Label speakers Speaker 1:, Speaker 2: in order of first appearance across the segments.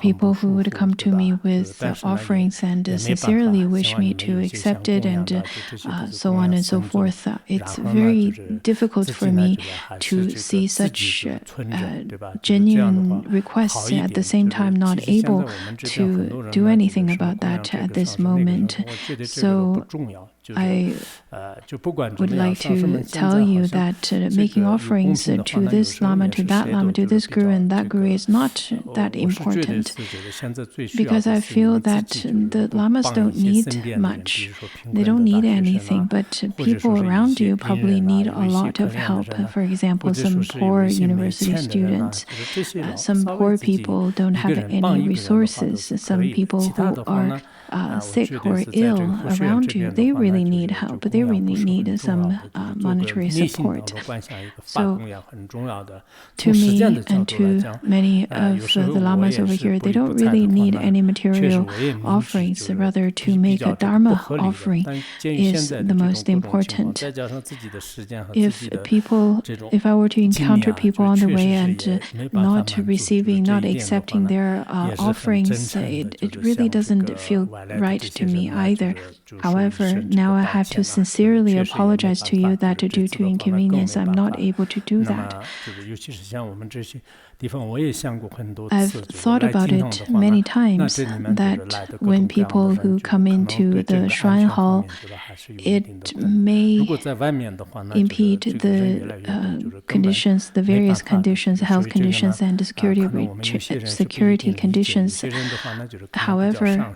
Speaker 1: people who would come to me with offerings and sincerely wish me to accept it and so on and so forth. It's very difficult for me to see such genuine requests, at the same time not able to do anything about that at this moment. So I would like to tell you that making offerings to this Lama, to that Lama, to this Guru and that Guru is not that important, because I feel that the Lamas don't need much. They don't need anything, but people around you probably need a lot of help. For example, some poor university students, some poor people don't have any resources, some people who are sick or ill around you, they really need help. They really need some monetary support. So, to me and to many of the Lamas over here, they don't really need any material offerings. Rather, to make a Dharma offering is the most important. If I were to encounter people on the way and not receiving, not accepting their offerings, it really doesn't feel right to me either. However, now I have to sincerely apologize to you that due to inconvenience, I'm not able to do that. I've thought about it many times that when people who come into the shrine hall, it may impede the conditions, the various conditions, health conditions and security conditions. However,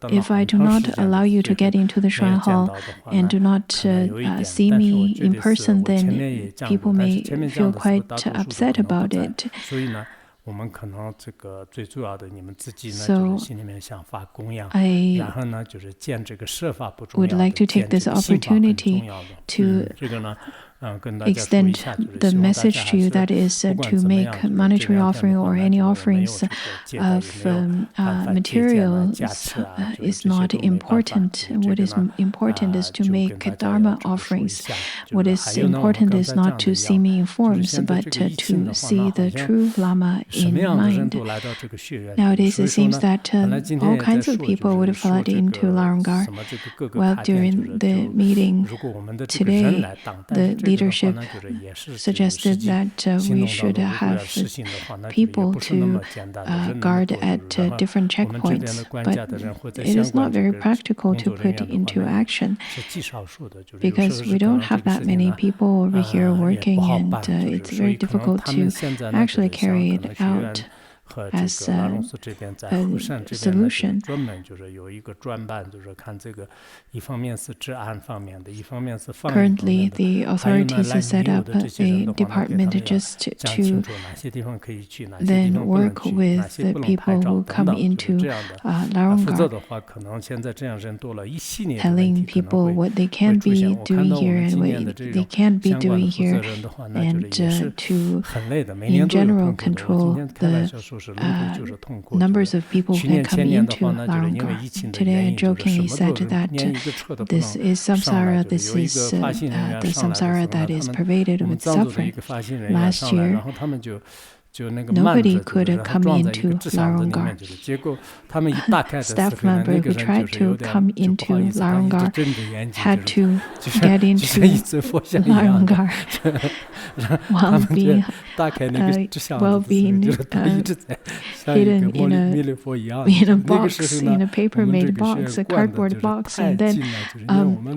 Speaker 1: if I do not allow you to get into the shrine hall and do not see me in person, then people may feel quite upset about it. So I would like to take this opportunity to extend the message to you, that is to make monetary offering or any offerings of materials is not important. What is important is to make Dharma offerings. What is important is not to see me in forms, but to see the true Lama in mind. Nowadays it seems that all kinds of people would flood into Larungar. Well, during the meeting today, the leadership suggested that we should have people to guard at different checkpoints, but it is not very practical to put into action, because we don't have that many people over here working, and it's very difficult to actually carry it out as a solution. Currently, the authorities have set up a department just to then work with the people who come into Larungar, telling people what they can be doing here and what they can't be doing here, and to, in general, control the numbers of people who can come into Larungar. Today I jokingly said that this is samsara, this is the samsara that is pervaded with suffering. Last year, nobody could come into Larungar. Staff member who tried to come into Larungar had to get into Larungar while being hidden in a box, in a paper-made box, a cardboard box. And then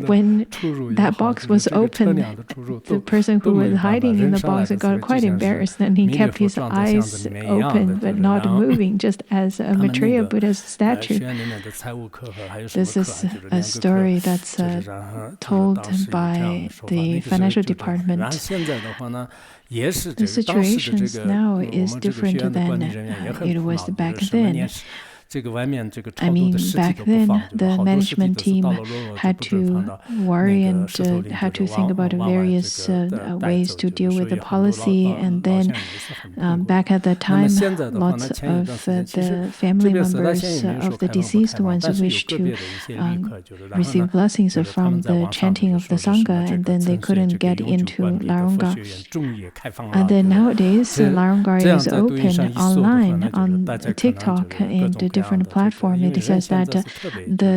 Speaker 1: when that box was opened, the person who was hiding in the box got quite embarrassed, and he kept his eyes open but not moving, just as a Maitreya Buddha's statue. This is a story that's told by the financial department. The situation now is different than it was back then. I mean, back then, the management team had to worry and had to think about various ways to deal with the policy. And then, back at that time, lots of the family members of the deceased ones wished to receive blessings from the chanting of the Sangha, and then they couldn't get into Larungar. And then nowadays, Larungar is open online on TikTok, and different platform. It says that the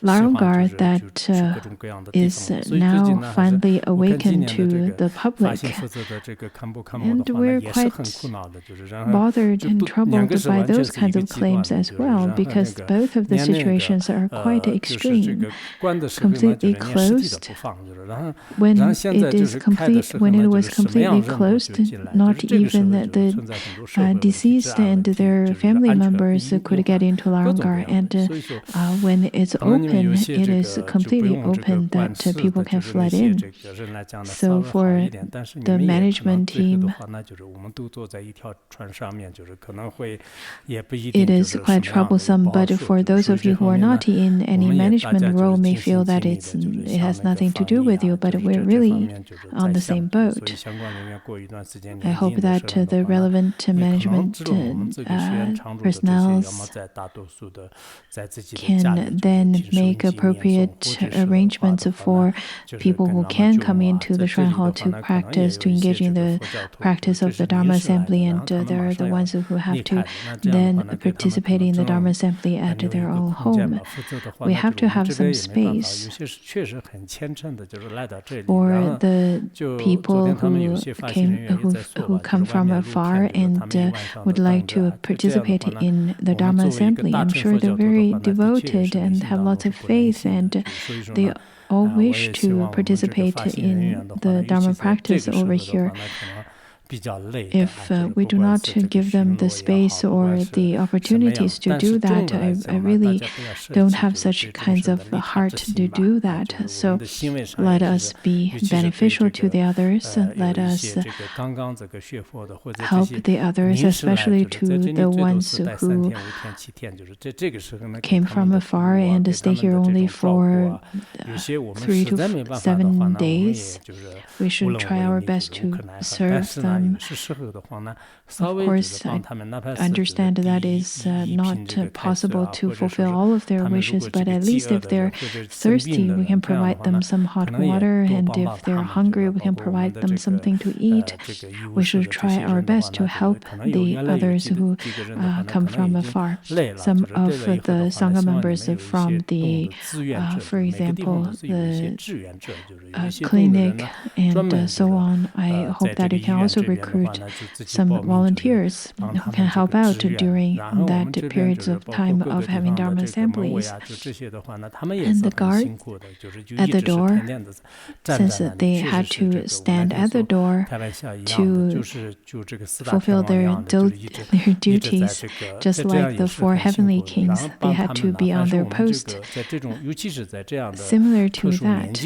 Speaker 1: Larangar that is now finally awakened to the public, and we're quite bothered and troubled by those kinds of claims as well, because both of the situations are quite extreme. Completely closed, when it was completely closed, not even the deceased and their family members could get into Larangar, and when it's open, it is completely open that people can flood in. So for the management team, it is quite troublesome, but for those of you who are not in any management role may feel that it has nothing to do with you, but we're really on the same boat. I hope that the relevant management personnel can then make appropriate arrangements for people who can come into the shrine hall to practice, to engage in the practice of the Dharma assembly, and there are the ones who have to then participate in the Dharma assembly at their own home. We have to have some space for the people who come from afar and would like to participate in the Dharma assembly. I'm sure they're very devoted and have lots of faith, and they all wish to participate in the Dharma practice over here. If we do not give them the space or the opportunities to do that, I really don't have such kinds of heart to do that. So let us be beneficial to the others. Let us help the others, especially to the ones who came from afar and stay here only for 3 to 7 days. We should try our best to serve them. Of course, I understand that is not possible to fulfill all of their wishes, but at least if they're thirsty, we can provide them some hot water, and if they're hungry, we can provide them something to eat. We should try our best to help the others who come from afar. Some of the Sangha members from the, for example, the clinic and so on, I hope that you can also recruit some volunteers who can help out during that periods of time of having Dharma assemblies. And the guards at the door, since they had to stand at the door to fulfill their duties, just like the 4 heavenly kings, they had to be on their post. Similar to that,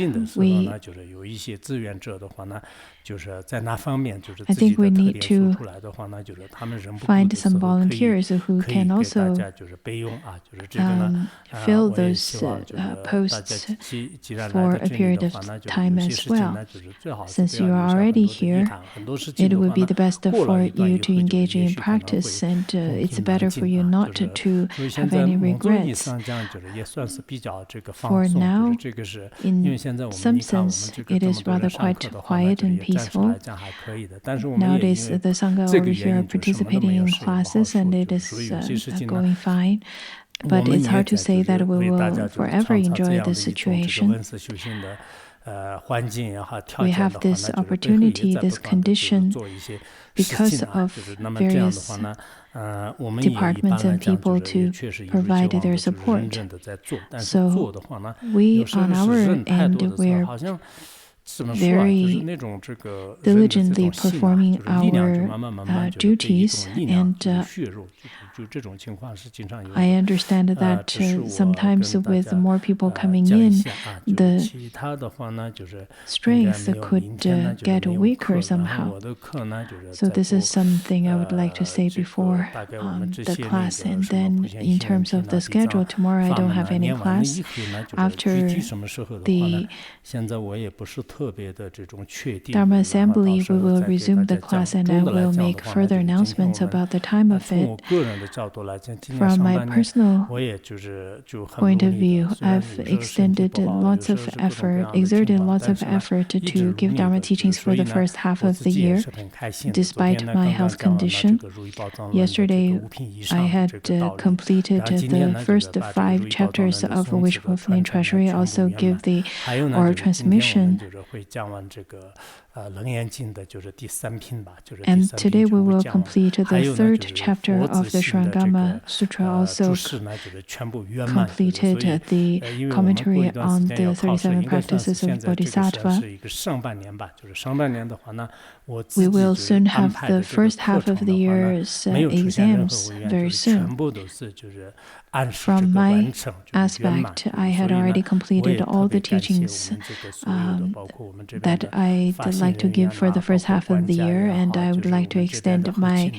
Speaker 1: I think we need to find some volunteers who can also fill those posts for a period of time as well. Since you are already here, it would be the best for you to engage in practice, and it's better for you not to have any regrets. For now, in some sense, it is rather quite quiet and peaceful. Nowadays, the Sangha over here are participating in classes, and it is going fine. But it's hard to say that we will forever enjoy this situation. We have this opportunity, this condition, because of various departments and people to provide their support. So we, on our end, we're very diligently performing our duties, and I understand that sometimes with more people coming in, the strength could get weaker somehow. So this is something I would like to say before the class. And then in terms of the schedule, tomorrow I don't have any class. After the Dharma Assembly, we will resume the class and I will make further announcements about the time of it. From my personal point of view, I've extended lots of effort, exerted lots of effort to give Dharma teachings for the first half of the year, despite my health condition. Yesterday, I had completed the first 5 chapters of Wishful Fulfilling Treasury. I also give the oral transmission. And today we will complete the 3rd chapter of the Surangama Sutra, also completed the commentary on the 37 practices of Bodhisattva. We will soon have the first half of the year's exams very soon. From my aspect, I had already completed all the teachings that I'd like to give for the first half of the year, and I would like to extend my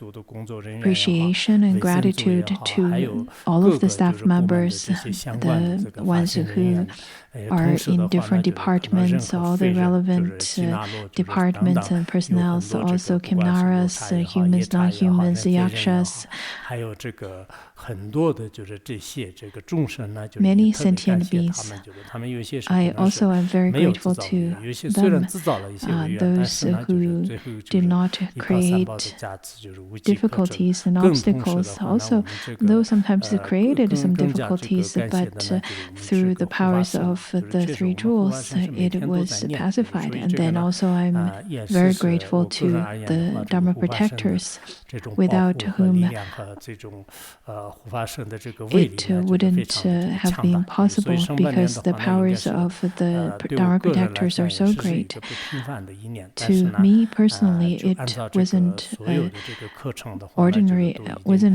Speaker 1: appreciation and gratitude to all of the staff members, the ones who are in different departments, all the relevant departments and personnel, so also Kimnaras, humans, non-humans, yakshas, many sentient beings. I also am very grateful to them, those who do not create difficulties and obstacles. Also, though sometimes it created some difficulties, but through the powers of the 3 jewels, it was pacified. And then also I'm very grateful to the Dharma protectors, without whom it wouldn't have been possible, because the powers of the Dharma protectors are so great. To me personally, it wasn't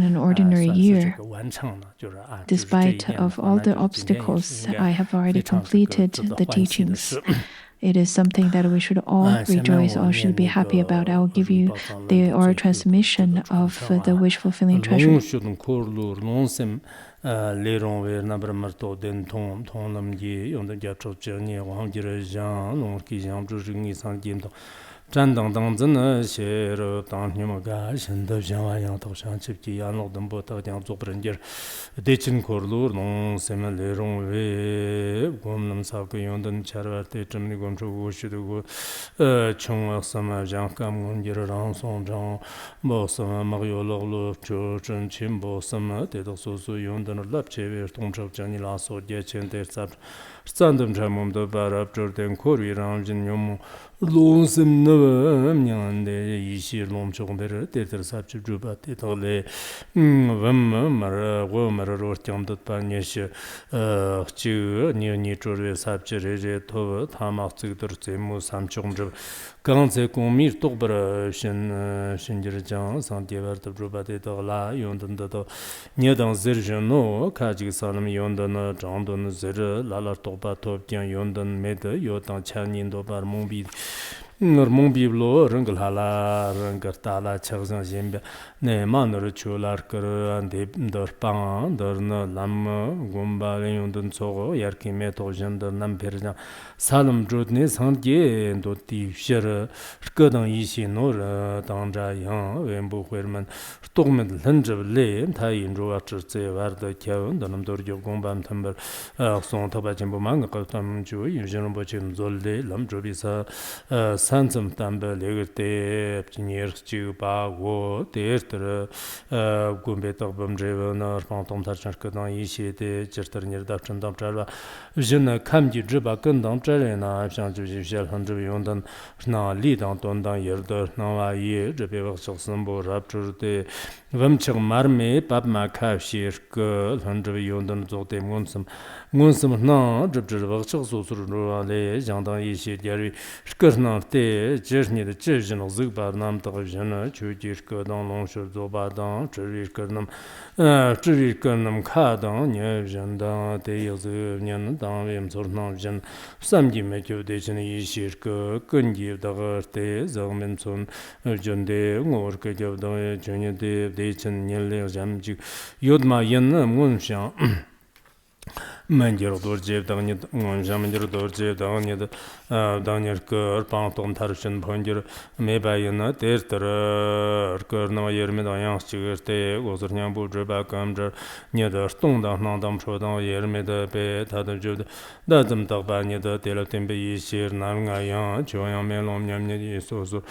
Speaker 1: an ordinary year. Despite of all the obstacles, I have already completed the teachings. It is something that we should all rejoice, all should be happy about. I will give you the oral transmission of the wish-fulfilling treasury.
Speaker 2: Zhan dang dang zhen ne xie re dang ni ma ga shen de xian wa yang tao xiang qi ji yan lo den bo de jiang zuo bu ren ji de qin ko lu long se me le rong wei gom nam sa ge yong den cha re de zhen ni gom zhu wu xu de gu chong wa sa ma jiang gam gong ji rang song zhang bo sa ma ma yo lo lu zhu zhen qin bo sa ma de de su su yong den le che wei dong zhou jiang ni la so jie qian de za zan dem cha mom de ba ra zhe den ko ri rang jin yong long sim ne nyang de yi xi long chong de de de sa chu ju ba de de le wem ma ra wo ma ra ro tiang de ba nie xi ji ni zhu re sa ji re re to ta ma zi de zhe mu sam chong zhe gang ze gong mi dou ba shen ji re jiang sang de ba de zhu ba de de la yong de de nie dang zi zhe no ka ji sa le yong de ne zhang de ne zi re la la dou ba to jiang yong de me de yo dang qian nin do ba mong bi Mong biblo rung la rung ta la chag zang xian bia ne ma nor chu lar ker an de dor pang dor na lam gom ba le yong den zo yar ki me to jen de nam per ja salum zhut ne sang ge do ti xer ge dang yi xi no re dang zha yang wen bu hui men dong men len zhe le ta yin zhuo zhi zhe war de qiao de nam dor jo gong ban tan ber song ta ba jen bu mang ge tam ju yin zhen bo chen zo le lam zhu bi sa 산점 담배 레게테 진이르치 바고 데르 군베터 범제나 방통 타르처크당 이시데 저터니르다 춘담 잘바 진 감지 지바 근당 잘레나 상주지셜 한주 용단 나 리당 돈당 예르더 나와 예 저베버 속선보 랍주르데 범청 마르메 밥마 카시르 그 한주 용단 조데 문섬 나 접저버 속소수르로레 장당 이시 디르 스커나 때 저니의 저진의 ዝግ바 남다가 전에 주지스거 당롱쇼 조바당 주리스거남 주리스거남 카당 녀전당 대여즈 년 당외ም 소르나전 삼기메 교대진의 이시르거 근기다가 때 정면촌 전대 ngorke 교도의 전여대 대천 년례 잠직 요드마 연나 문상 Manjiro dorje dangni jamjiro dorje dangni dangni kör pantong tarşın ponjiro mebayına terter kör no yerme dayang chigerte gozurnyang bu jeba kamjer ne de stung da nang dam cho da yerme de be ta de ju da zum da ba ne de de la tembe yi shir nang nga yang jo yang me lom nyam ne yi so so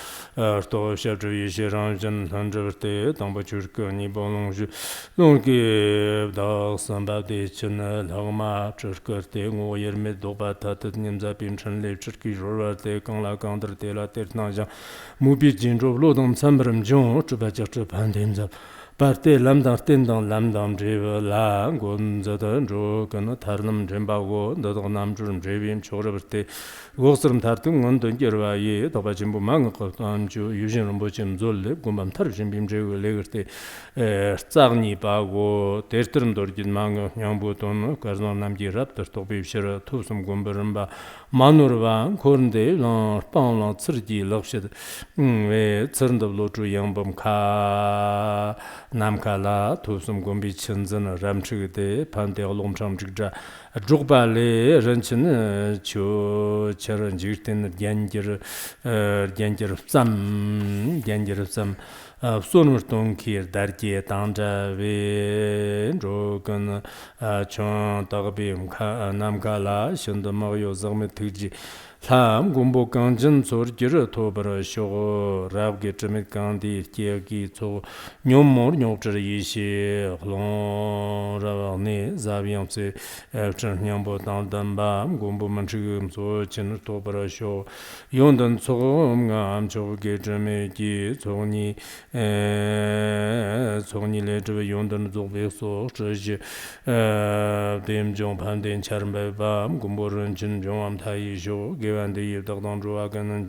Speaker 2: to she ju yi shi rang jin han zhe te dang ba chur ke ni bo long ju long ge da san ba de chen la ma churkerte ngo yerme doba tatat nimza bimchen le churki jorwa te kang la kang der te la ter na ja mubi jinjo lo dom sambram jong chuba cha chuban demza parte lamdang tendang lamdang jewa la gon zada ro kana tarnam jembago dodog nam jurum jebim chorabte gosrum tartung ngon don gerwa ye doba jimbu mang ko tam ju yujin rom bochim zolle gumbam tar jimbim jewa legerte tsagni bago tertrim dorgin mang nyambu ton karzon nam gi rap ter tobi shira tubsum gombarim ba manurwa kornde la pang la tsirgi lakshid we tsirnda lo chu yangbam ka namkala tubsum gombi chinzan ramchigde pande lomcham jigja jugba le renchin chu charan jigten gyangir tsam sonur ton kir darje tanja ve rogan chon tagbim namkala shinde mayo zagme tiji lam gumbo kanjin zor gir tobra sho rabge chmet kandi tiegi zo nyomor nyopchir yishi hlon ravane zabiam se chen nyambo dan ba gumbo manchigum zo chen tobra sho yondan zo ngam jo ge chme gi zoni zoni le zhe yondan zo be so zhe dem jong pan den charm ba gumbo ren jin jong am tai sho gewan데 yevdagdan joaganın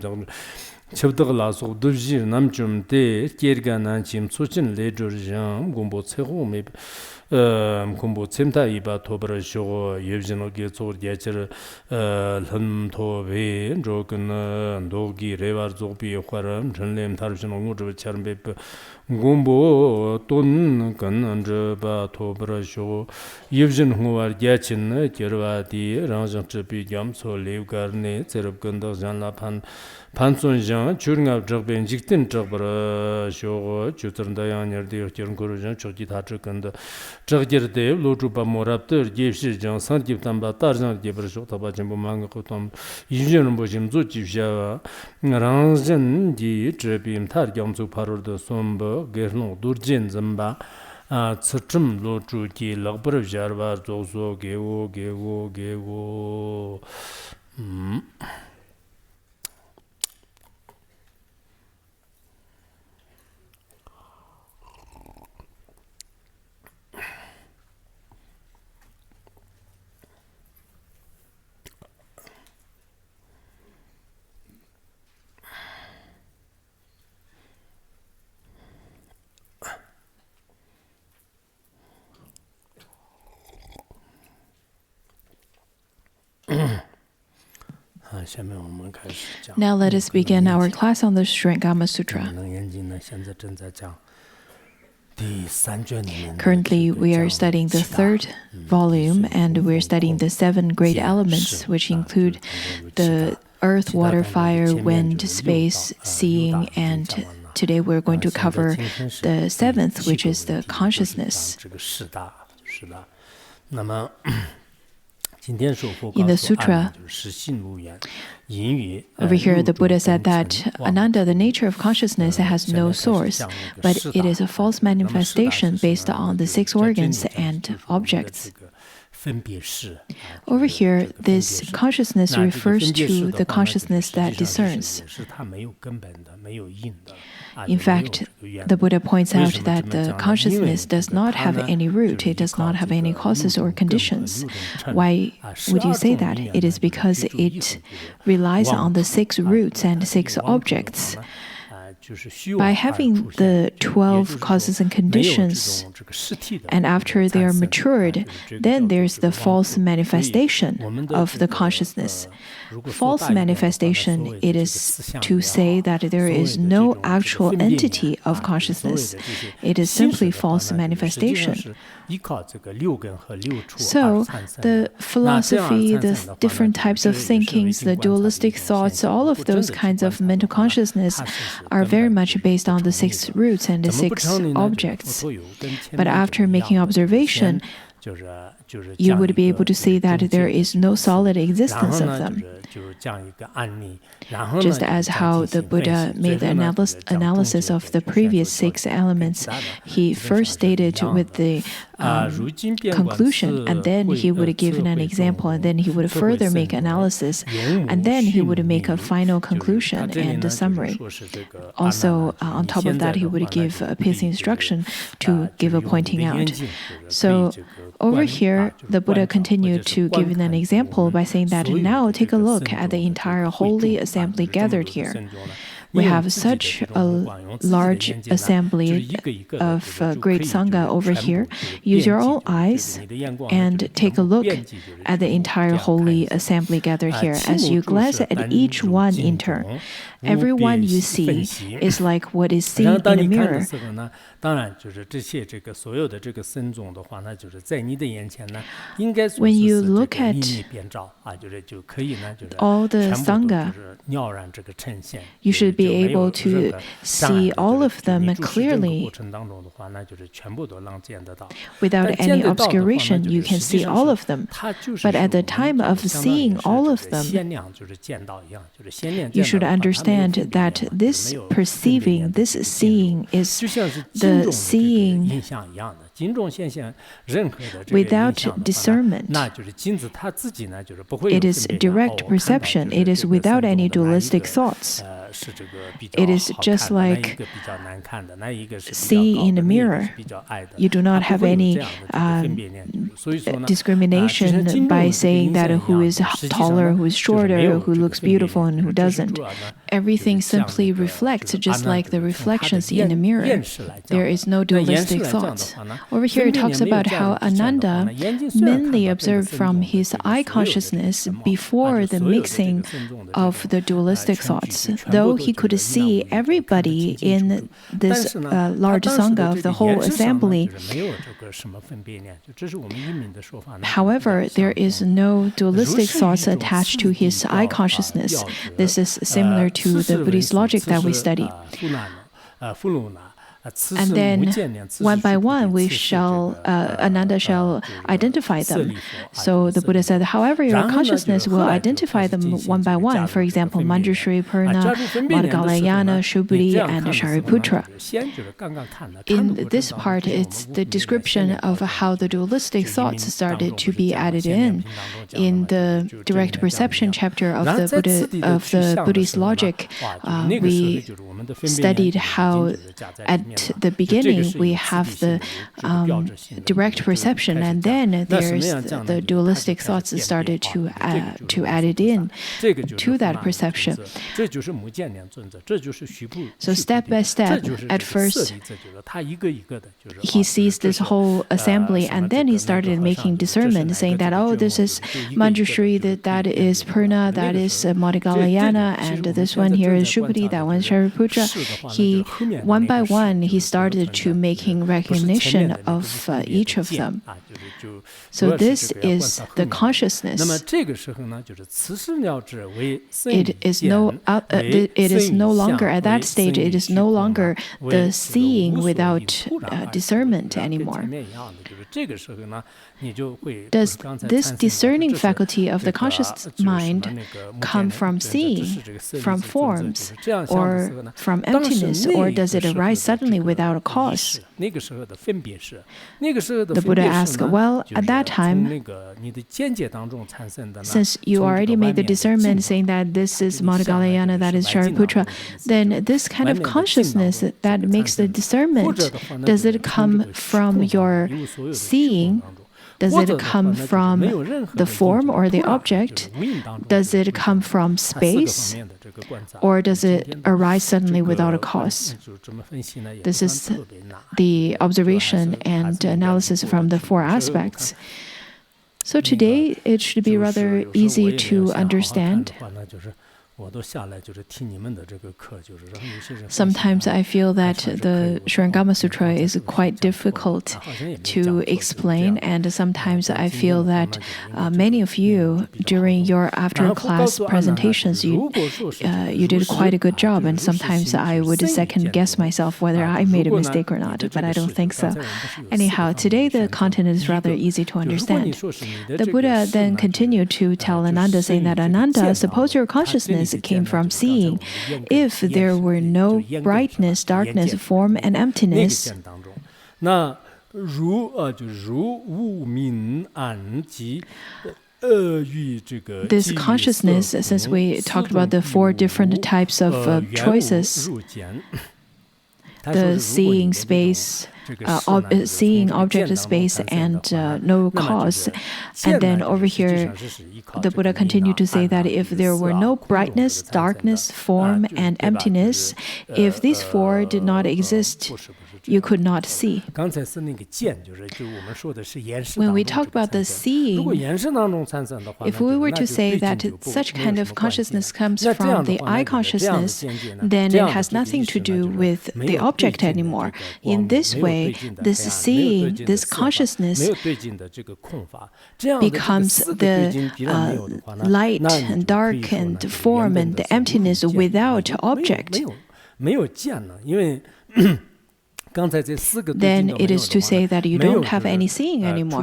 Speaker 2: chibdag laso duvjir namchumde kerganan chim tsuchin lejurjam gumbo tsego me gumbo tsemta iba tobra sho yevjino ge tsor yachir lham tobe jogan dogi revar zogbi khwaram chenlem tarjin ngujb charmbe gumbo ton kan anjba tobra sho yevjin huwar yachin kerwadi rangjang chbi jam so levgarne tserab ganda janla 판손 장 주ringab 적ben 직든 적버 쇼고 주들다 양녀들 여기는 거르전 저기 다 적근데 적지르데 로주바 모랍들 예시 장 산집담바 따르장 예버쇼 타바진 보망 거tom 이제는 보심 조집샤 랑전디 저빔 타르경주 파르도 sombo 게르노 두르진 점바 tsum lo chu ki lagbar jarwa zozo gewo
Speaker 1: Now let us begin our class on the Surangama Sutra. Currently, we are studying the third volume, and we're studying the 7 great elements, which include the earth, water, fire, wind, space, seeing, and today we're going to cover the 7th, which is the consciousness. In the sutra, over here, the Buddha said that Ananda, the nature of consciousness, has no source, but it is a false manifestation based on the 6 organs and objects. Over here, this consciousness refers to the consciousness that discerns. In fact, the Buddha points out that the consciousness does not have any root, it does not have any causes or conditions. Why would you say that? It is because it relies on the 6 roots and 6 objects. By having the 12 causes and conditions, and after they are matured, then there's the false manifestation of the consciousness. false manifestation, it is to say that there is no actual entity of consciousness. It is simply false manifestation. So the philosophy, the different types of thinkings, the dualistic thoughts, all of those kinds of mental consciousness are very much based on the 6 roots and the 6 objects. But after making observation, you would be able to see that there is no solid existence of them. Just as how the Buddha made the analysis of the previous 6 elements, he first stated with the conclusion, and then he would give an example, and then he would further make analysis, and then he would make a final conclusion and a summary. Also, on top of that, he would give a piece instruction to give a pointing out. So over here, the Buddha continued to give an example by saying that now take a look at the entire holy assembly gathered here. We have such a large assembly of great Sangha over here. Use your own eyes and take a look at the entire holy assembly gathered here. As you glance at each one in turn, everyone you see is like what is seen in a mirror. When you look at all the Sangha, you should be able to see all of them clearly. Without any obscuration, you can see all of them. But at the time of seeing all of them, you should understand that this perceiving, this seeing is the seeing without discernment. It is direct perception. It is without any dualistic thoughts. It is just like seeing in a mirror. You do not have any discrimination by saying that who is taller, who is shorter, who looks beautiful, and who doesn't. Everything simply reflects just like the reflections in a mirror. There is no dualistic thoughts. Over here it talks about how Ananda mainly observed from his eye consciousness before the mixing of the dualistic thoughts. Though he could see everybody in this large Sangha of the whole assembly, however, there is no dualistic thoughts attached to his eye consciousness. This is similar to the Buddhist logic that we study. And then, one by one, Ananda shall identify them. So the Buddha said, however, your consciousness will identify them one by one. For example, Manjushri, Purna, Madhgalayana, Shubhri, and Shariputra. In this part, it's the description of how the dualistic thoughts started to be added in. In the direct perception chapter of the Buddhist logic, we studied how at the beginning we have the direct perception, and then there's the dualistic thoughts that started to add it in to that perception. So step by step, at first he sees this whole assembly, and then he started making discernment, saying that, oh, this is Manjushri, that is Purna, that is Madhgalayana, and this one here is Shubhri, that one is Shariputra. He, one by one, he started to making recognition of each of them. So this is the consciousness. It is no longer at that stage. It is no longer the seeing without discernment anymore. Does this discerning faculty of the conscious mind come from seeing, from forms, or from emptiness, or does it arise suddenly without a cause? The Buddha asked, well, at that time, since you already made the discernment saying that this is Madhgalayana, that is Shariputra, then this kind of consciousness that makes the discernment, does it come from your seeing? Does it come from the form or the object? Does it come from space? Or does it arise suddenly without a cause? This is the observation and analysis from the 4 aspects. So today it should be rather easy to understand. Sometimes I feel that the Surangama Sutra is quite difficult to explain, and sometimes I feel that many of you, during your after-class presentations, you did quite a good job, and sometimes I would second-guess myself whether I made a mistake or not, but I don't think so. Anyhow, today the content is rather easy to understand. The Buddha then continued to tell Ananda, saying that, Ananda, suppose your consciousness came from seeing. If there were no brightness, darkness, form, and emptiness, this consciousness, since we talked about the 4 different types of choices, the seeing space, seeing object space, and no cause. And then over here, the Buddha continued to say that if there were no brightness, darkness, form, and emptiness, if these 4 did not exist, you could not see. When we talk about the seeing, if we were to say that such kind of consciousness comes from the eye consciousness, then it has nothing to do with the object anymore. In this way, this seeing, this consciousness becomes the light and dark and form and the emptiness without object. Then it is to say that you don't have any seeing anymore.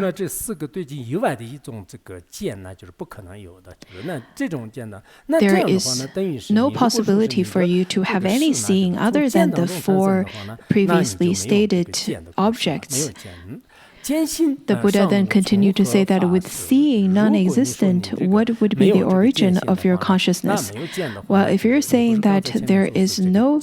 Speaker 1: There is no possibility for you to have any seeing other than the 4 previously stated objects. The Buddha then continued to say that with seeing non-existent, what would be the origin of your consciousness? Well, if you're saying that there is no,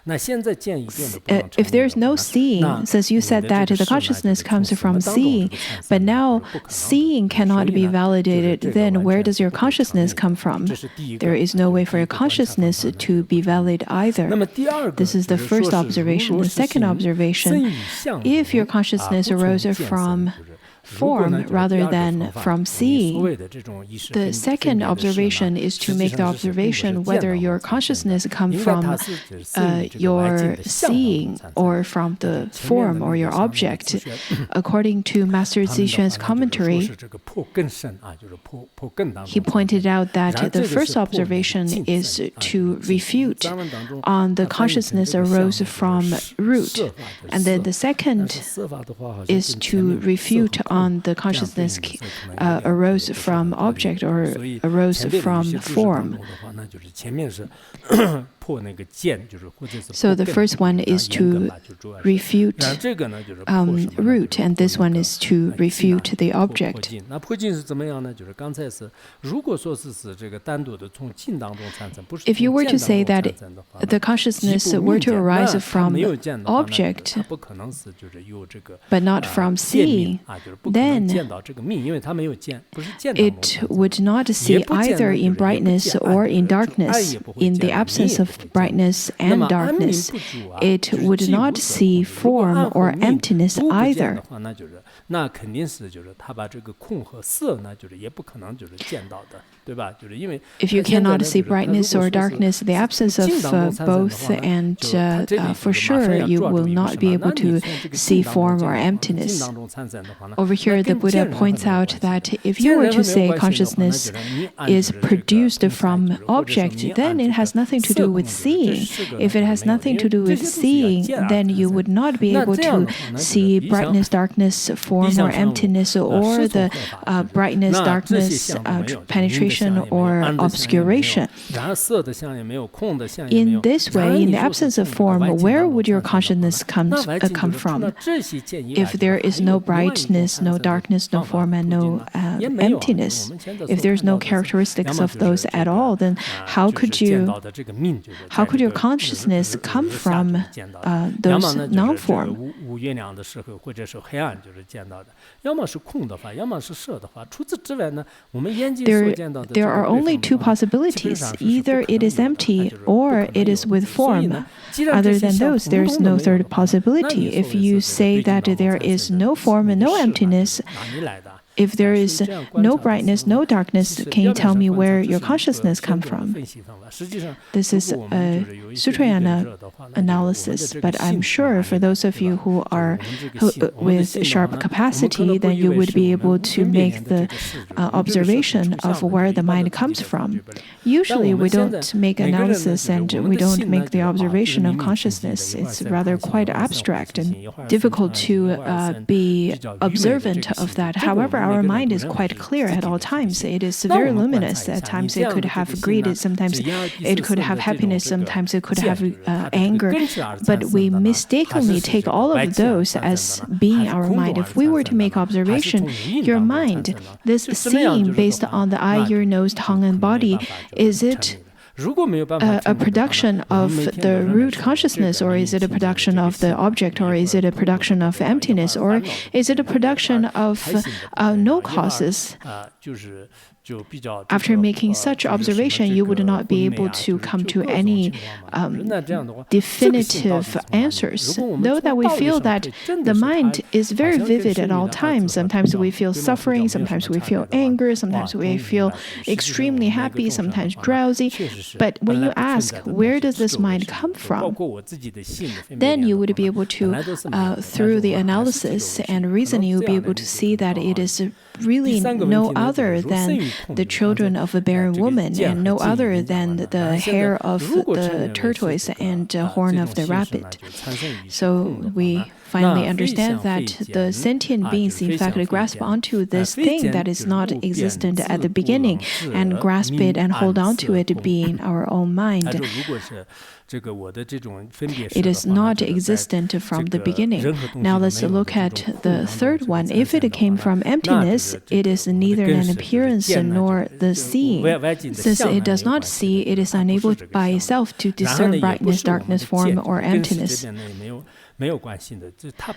Speaker 1: if there's no seeing, since you said that the consciousness comes from seeing, but now seeing cannot be validated, then where does your consciousness come from? There is no way for your consciousness to be valid either. This is the first observation. The second observation, if your consciousness arose from form rather than from seeing. The second observation is to make the observation whether your consciousness comes from your seeing or from the form or your object. According to Master Zixuan's commentary, he pointed out that the first observation is to refute on the consciousness arose from root, and then the second is to refute on the consciousness arose from object or arose from form. So the first one is to refute root, and this one is to refute the object. If you were to say that the consciousness were to arise from object, but not from seeing, then it would not see either in brightness or in darkness. In the absence of brightness and darkness, it would not see form or emptiness either. If you cannot see brightness or darkness, the absence of both, and for sure you will not be able to see form or emptiness. Over here, the Buddha points out that if you were to say consciousness is produced from object, then it has nothing to do with seeing. If it has nothing to do with seeing, then you would not be able to see brightness, darkness, form, or emptiness, or the brightness, darkness, penetration, or obscuration. In this way, in the absence of form, where would your consciousness come from? If there is no brightness, no darkness, no form, and no emptiness, if there's no characteristics of those at all, then how could your consciousness come from those non-form? There are only 2 possibilities. Either it is empty or it is with form. Other than those, there is no third possibility. If you say that there is no form and no emptiness, if there is no brightness, no darkness, can you tell me where your consciousness comes from? This is a Sutrayana analysis, but I'm sure for those of you who are with sharp capacity, then you would be able to make the observation of where the mind comes from. Usually we don't make analysis and we don't make the observation of consciousness. It's rather quite abstract and difficult to be observant of that. However, our mind is quite clear at all times. It is very luminous. At times it could have greed, sometimes it could have happiness, sometimes it could have anger. But we mistakenly take all of those as being our mind. If we were to make observation, your mind, this seeing based on the eye, ear, nose, tongue, and body, is it a production of the root consciousness, or is it a production of the object, or is it a production of emptiness, or is it a production of no causes? After making such observation, you would not be able to come to any definitive answers. Though that we feel that the mind is very vivid at all times. Sometimes we feel suffering, sometimes we feel anger, sometimes we feel extremely happy, sometimes drowsy. But when you ask, where does this mind come from? Then you would be able to, through the analysis and reasoning, you will be able to see that it is really no other than the children of a barren woman, and no other than the hair of the tortoise and horn of the rabbit. So we finally understand that the sentient beings in fact grasp onto this thing that is not existent at the beginning and grasp it and hold on to it being our own mind. It is not existent from the beginning. Now let's look at the third one. If it came from emptiness, it is neither an appearance nor the seeing. Since it does not see, it is unable by itself to discern brightness, darkness, form, or emptiness.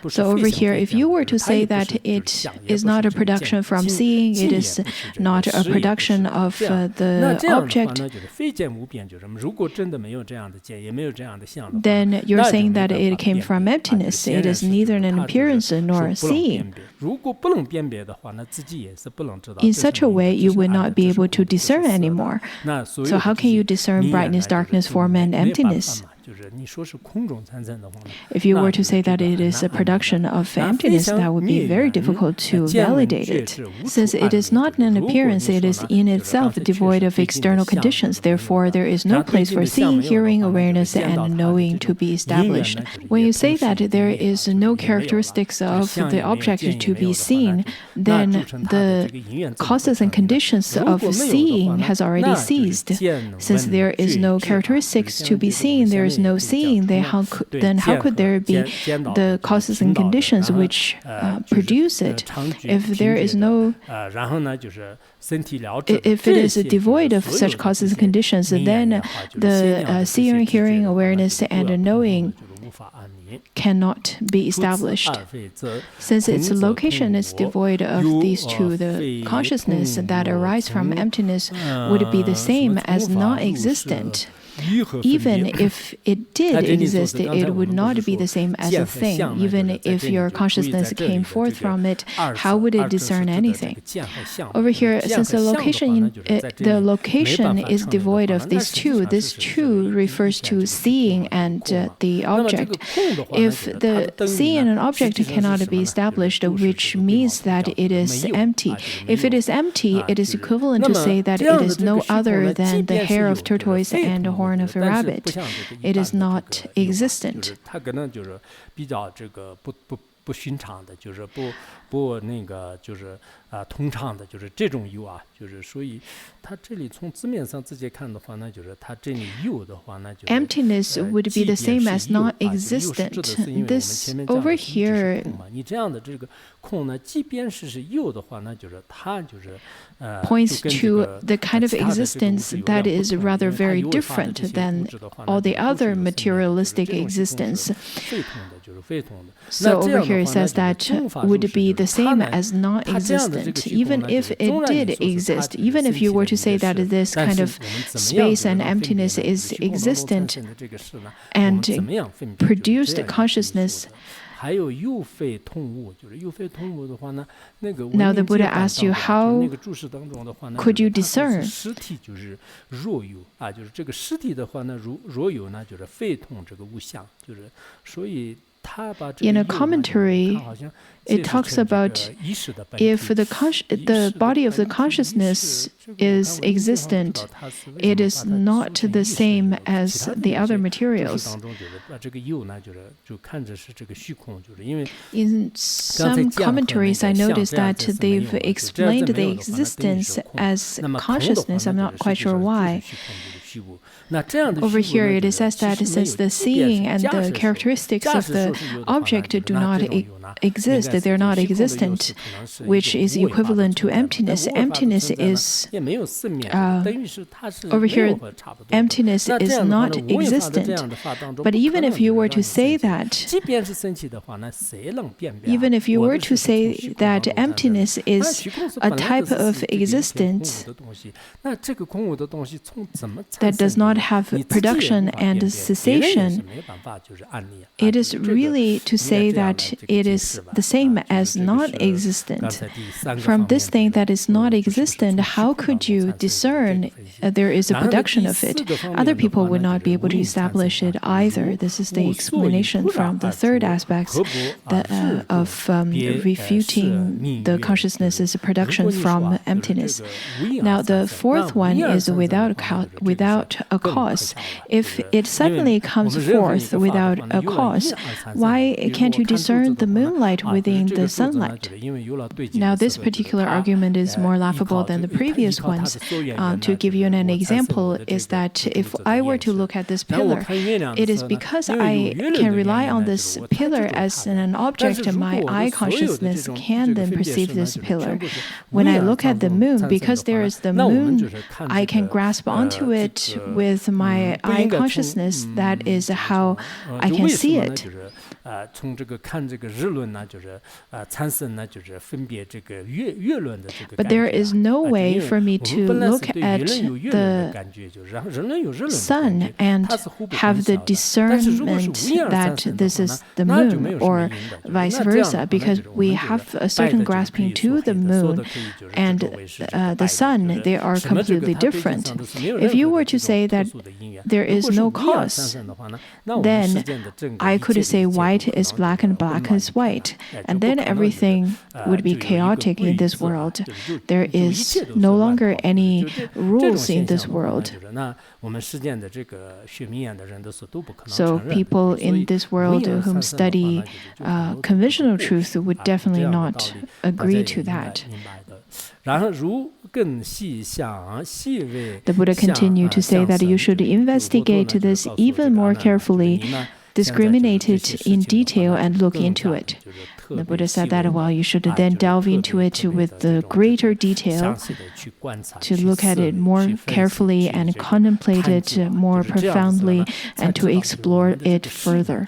Speaker 1: So over here, if you were to say that it is not a production from seeing, it is not a production of the object, then you're saying that it came from emptiness. It is neither an appearance nor seeing. In such a way, you would not be able to discern anymore. So how can you discern brightness, darkness, form, and emptiness? If you were to say that it is a production of emptiness, that would be very difficult to validate it. Since it is not an appearance, it is in itself devoid of external conditions. Therefore, there is no place for seeing, hearing, awareness, and knowing to be established. When you say that there is no characteristics of the object to be seen, then the causes and conditions of seeing has already ceased. Since there is no characteristics to be seen, there is no seeing, then how could there be the causes and conditions which produce it? If there is no, if it is devoid of such causes and conditions, then the seeing, hearing, awareness, and knowing cannot be established. Since its location is devoid of these two, the consciousness that arises from emptiness would be the same as non-existent. Even if it did exist, it would not be the same as a thing. Even if your consciousness came forth from it, how would it discern anything? Over here, since the location is devoid of these two, this two refers to seeing and the object. If the seeing and an object cannot be established, which means that it is empty. If it is empty, it is equivalent to say that it is no other than the hair of tortoise and the horn of a rabbit. It is not existent. Emptiness would be the same as non-existent. This over here points to the kind of existence that is rather very different than all the other materialistic existence. So over here it says that would be the same as non-existent. Even if it did exist, even if you were to say that this kind of space and emptiness is existent and produced consciousness, Now the Buddha asked you, how could you discern? In a commentary, it talks about if the body of the consciousness is existent, it is not the same as the other materials. In some commentaries, I noticed that they've explained the existence as consciousness. I'm not quite sure why. Over here, it says that since the seeing and the characteristics of the object do not exist, they're not existent, which is equivalent to emptiness. Emptiness is, over here, emptiness is not existent. But even if you were to say that, emptiness is a type of existence that does not have production and cessation, it is really to say that it is the same as non-existent. From this thing that is not existent, how could you discern there is a production of it? Other people would not be able to establish it either. This is the explanation from the third aspect of refuting the consciousness as a production from emptiness. Now, the fourth one is without a cause. If it suddenly comes forth without a cause, why can't you discern the moonlight within the sunlight? Now, this particular argument is more laughable than the previous ones. To give you an example, is that if I were to look at this pillar, it is because I can rely on this pillar as an object, and my eye consciousness can then perceive this pillar. When I look at the moon, because there is the moon, I can grasp onto it with my eye consciousness. That is how I can see it. But there is no way for me to look at the sun and have the discernment that this is the moon, or vice versa, because we have a certain grasping to the moon and the sun. They are completely different. If you were to say that there is no cause, then I could say white is black and black is white, and then everything would be chaotic in this world. There is no longer any rules in this world. So people in this world whom study conventional truth would definitely not agree to that. The Buddha continued to say that you should investigate this even more carefully, discriminate it in detail, and look into it. The Buddha said that, well, you should then delve into it with the greater detail, to look at it more carefully and contemplate it more profoundly, and to explore it further.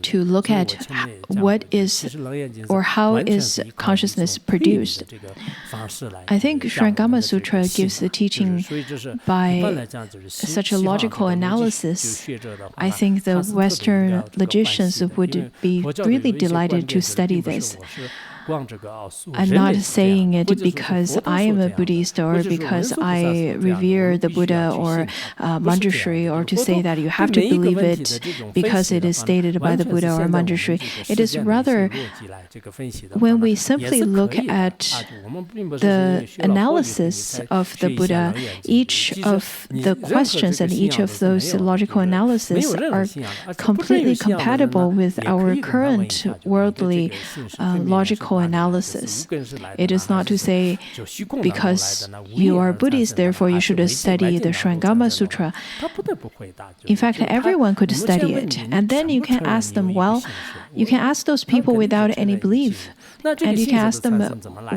Speaker 1: To look at what is or how is consciousness produced. I think Surangama Sutra gives the teaching by such a logical analysis. I think the Western logicians would be really delighted to study this. I'm not saying it because I am a Buddhist or because I revere the Buddha or Manjushri, or to say that you have to believe it because it is stated by the Buddha or Manjushri. It is rather when we simply look at the analysis of the Buddha, each of the questions and each of those logical analyses are completely compatible with our current worldly logical analysis. It is not to say because you are Buddhist, therefore you should study the Surangama Sutra. In fact, everyone could study it. And then you can ask them, well, you can ask those people without any belief. And you can ask them,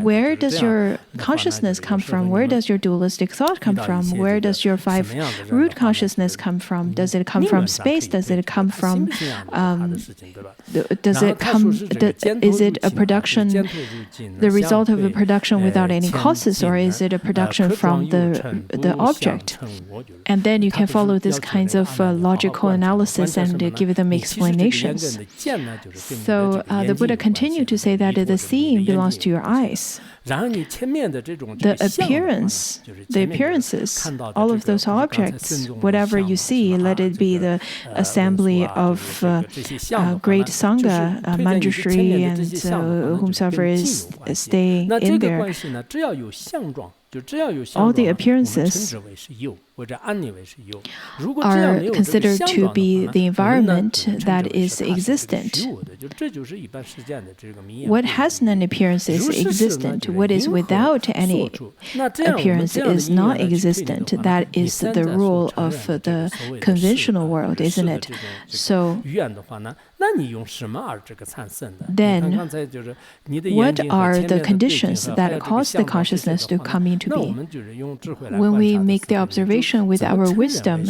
Speaker 1: where does your consciousness come from? Where does your dualistic thought come from? Where does your five root consciousness come from? Does it come from space? Does it come from, is it a production, the result of a production without any causes, or is it a production from the object? And then you can follow these kinds of logical analysis and give them explanations. So the Buddha continued to say that the seeing belongs to your eyes. The appearances, all of those objects, whatever you see, let it be the assembly of great Sangha, Manjushri, and whomsoever is staying in there, all the appearances are considered to be the environment that is existent. What has an appearance is existent. What is without any appearance is not existent. That is the rule of the conventional world, isn't it? So then, what are the conditions that cause the consciousness to come into being? When we make the observation with our wisdom,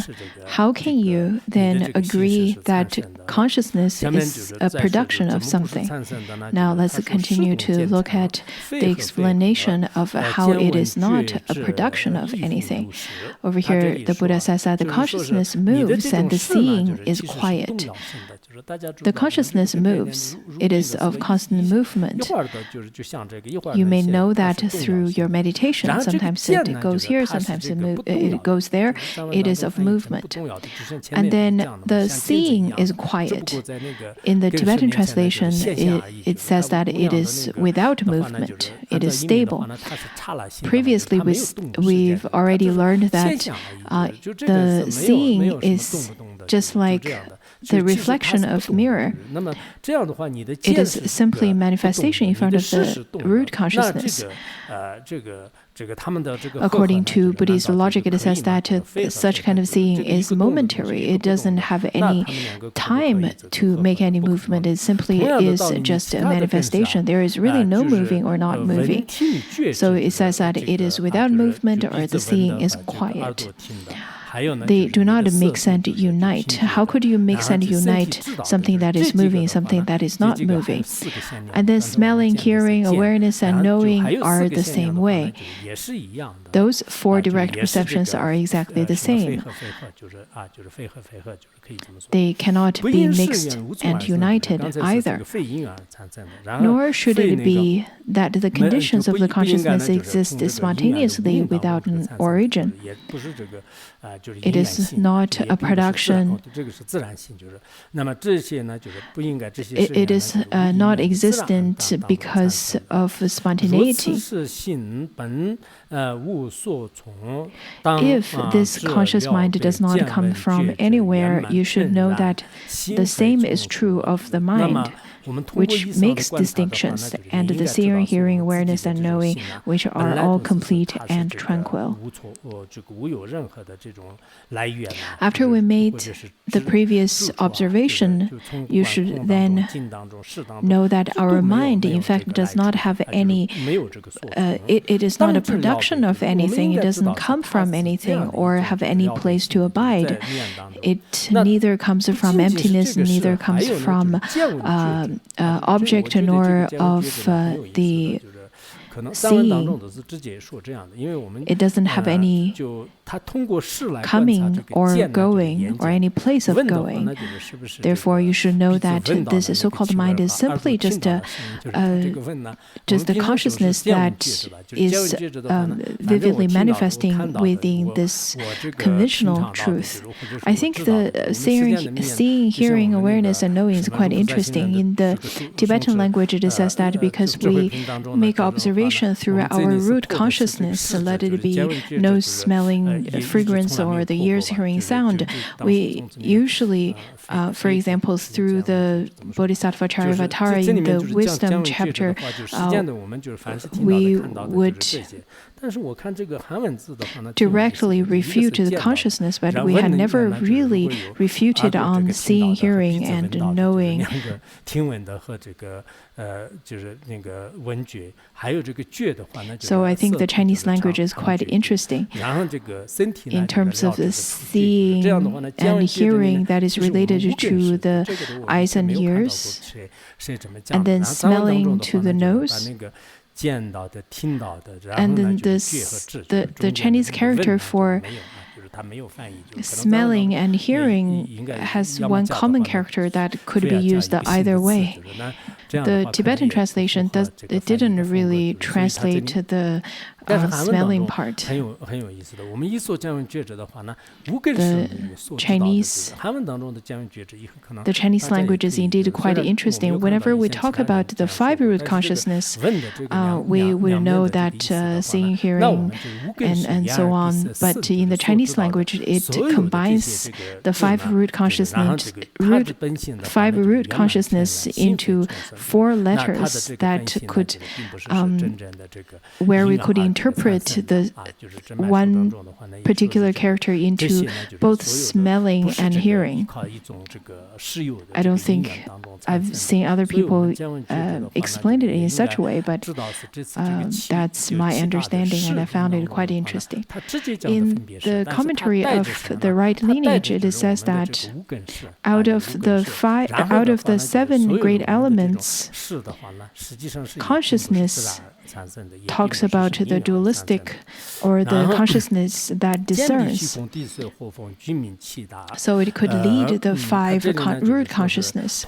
Speaker 1: how can you then agree that consciousness is a production of something? Now let's continue to look at the explanation of how it is not a production of anything. Over here, the Buddha says that the consciousness moves and the seeing is quiet. The consciousness moves. It is of constant movement. You may know that through your meditation. Sometimes it goes here, sometimes it goes there. It is of movement. And then the seeing is quiet. In the Tibetan translation, it says that it is without movement. It is stable. Previously, we've already learned that the seeing is just like the reflection of mirror. It is simply manifestation in front of the root consciousness. According to Buddhist logic, it says that such kind of seeing is momentary. It doesn't have any time to make any movement. It simply is just a manifestation. There is really no moving or not moving. So it says that it is without movement or the seeing is quiet. They do not mix and unite. How could you mix and unite something that is moving, something that is not moving? And then smelling, hearing, awareness, and knowing are the same way. Those four direct perceptions are exactly the same. They cannot be mixed and united either. Nor should it be that the conditions of the consciousness exist spontaneously without an origin. It is not a production. It is not existent because of spontaneity. If this conscious mind does not come from anywhere, you should know that the same is true of the mind, which makes distinctions, and the seeing, hearing, awareness, and knowing, which are all complete and tranquil. After we made the previous observation, you should then know that our mind, in fact, does not have any, it is not a production of anything, it doesn't come from anything or have any place to abide. It neither comes from emptiness, neither comes from object nor of the seeing. It doesn't have any coming or going or any place of going. Therefore, you should know that this so-called mind is simply just the consciousness that is vividly manifesting within this conventional truth. I think the seeing, hearing, awareness, and knowing is quite interesting. In the Tibetan language, it says that because we make observation through our root consciousness, let it be nose smelling fragrance or the ears hearing sound, we usually, for example, through the Bodhisattva Charyavatara in the Wisdom chapter, we would directly refute the consciousness, but we had never really refuted on seeing, hearing, and knowing. So I think the Chinese language is quite interesting. In terms of the seeing and hearing that is related to the eyes and ears, and then smelling to the nose. And then the Chinese character for smelling and hearing has one common character that could be used either way. The Tibetan translation didn't really translate the smelling part. The Chinese language is indeed quite interesting. Whenever we talk about the five root consciousness, we will know that seeing, hearing, and so on. But in the Chinese language, it combines the five root consciousness into four letters that could, where we could interpret the one particular character into both smelling and hearing. I don't think I've seen other people explain it in such a way, but that's my understanding, and I found it quite interesting. In the commentary of the right lineage, it says that out of the seven great elements, consciousness talks about the dualistic or the consciousness that discerns. So it could lead the five root consciousness.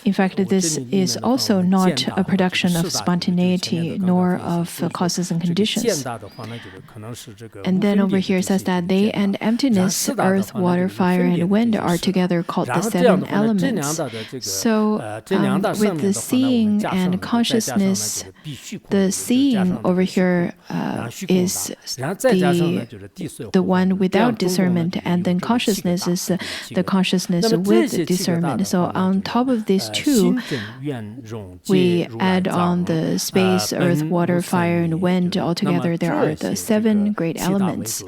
Speaker 1: In fact, this is also not a production of spontaneity nor of causes and conditions. And then over here it says that they and emptiness, earth, water, fire, and wind are together called the seven elements. So with the seeing and consciousness, the seeing over here is the one without discernment, and then consciousness is the consciousness with discernment. So on top of these two, we add on the space, earth, water, fire, and wind. Altogether, there are the seven great elements.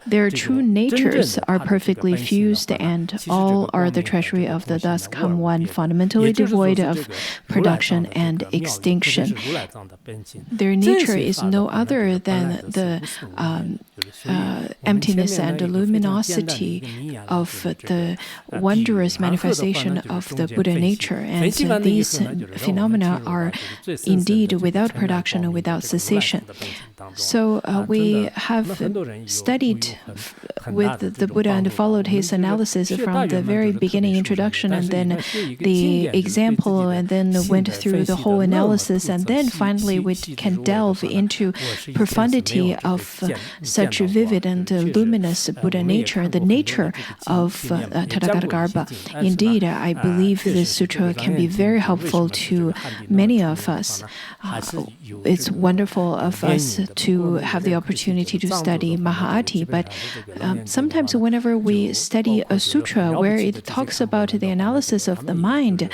Speaker 1: Their true natures are perfectly fused, and all are the treasury of the thus come one, fundamentally devoid of production and extinction. Their nature is no other than the emptiness and luminosity of the wondrous manifestation of the Buddha nature. And these phenomena are indeed without production and without cessation. So we have studied with the Buddha and followed his analysis from the very beginning introduction, and then the example, and then went through the whole analysis, and then finally we can delve into profundity of such vivid and luminous Buddha nature, the nature of Tathagata. Indeed, I believe this sutra can be very helpful to many of us. It's wonderful of us to have the opportunity to study Mahāti, but sometimes whenever we study a sutra where it talks about the analysis of the mind,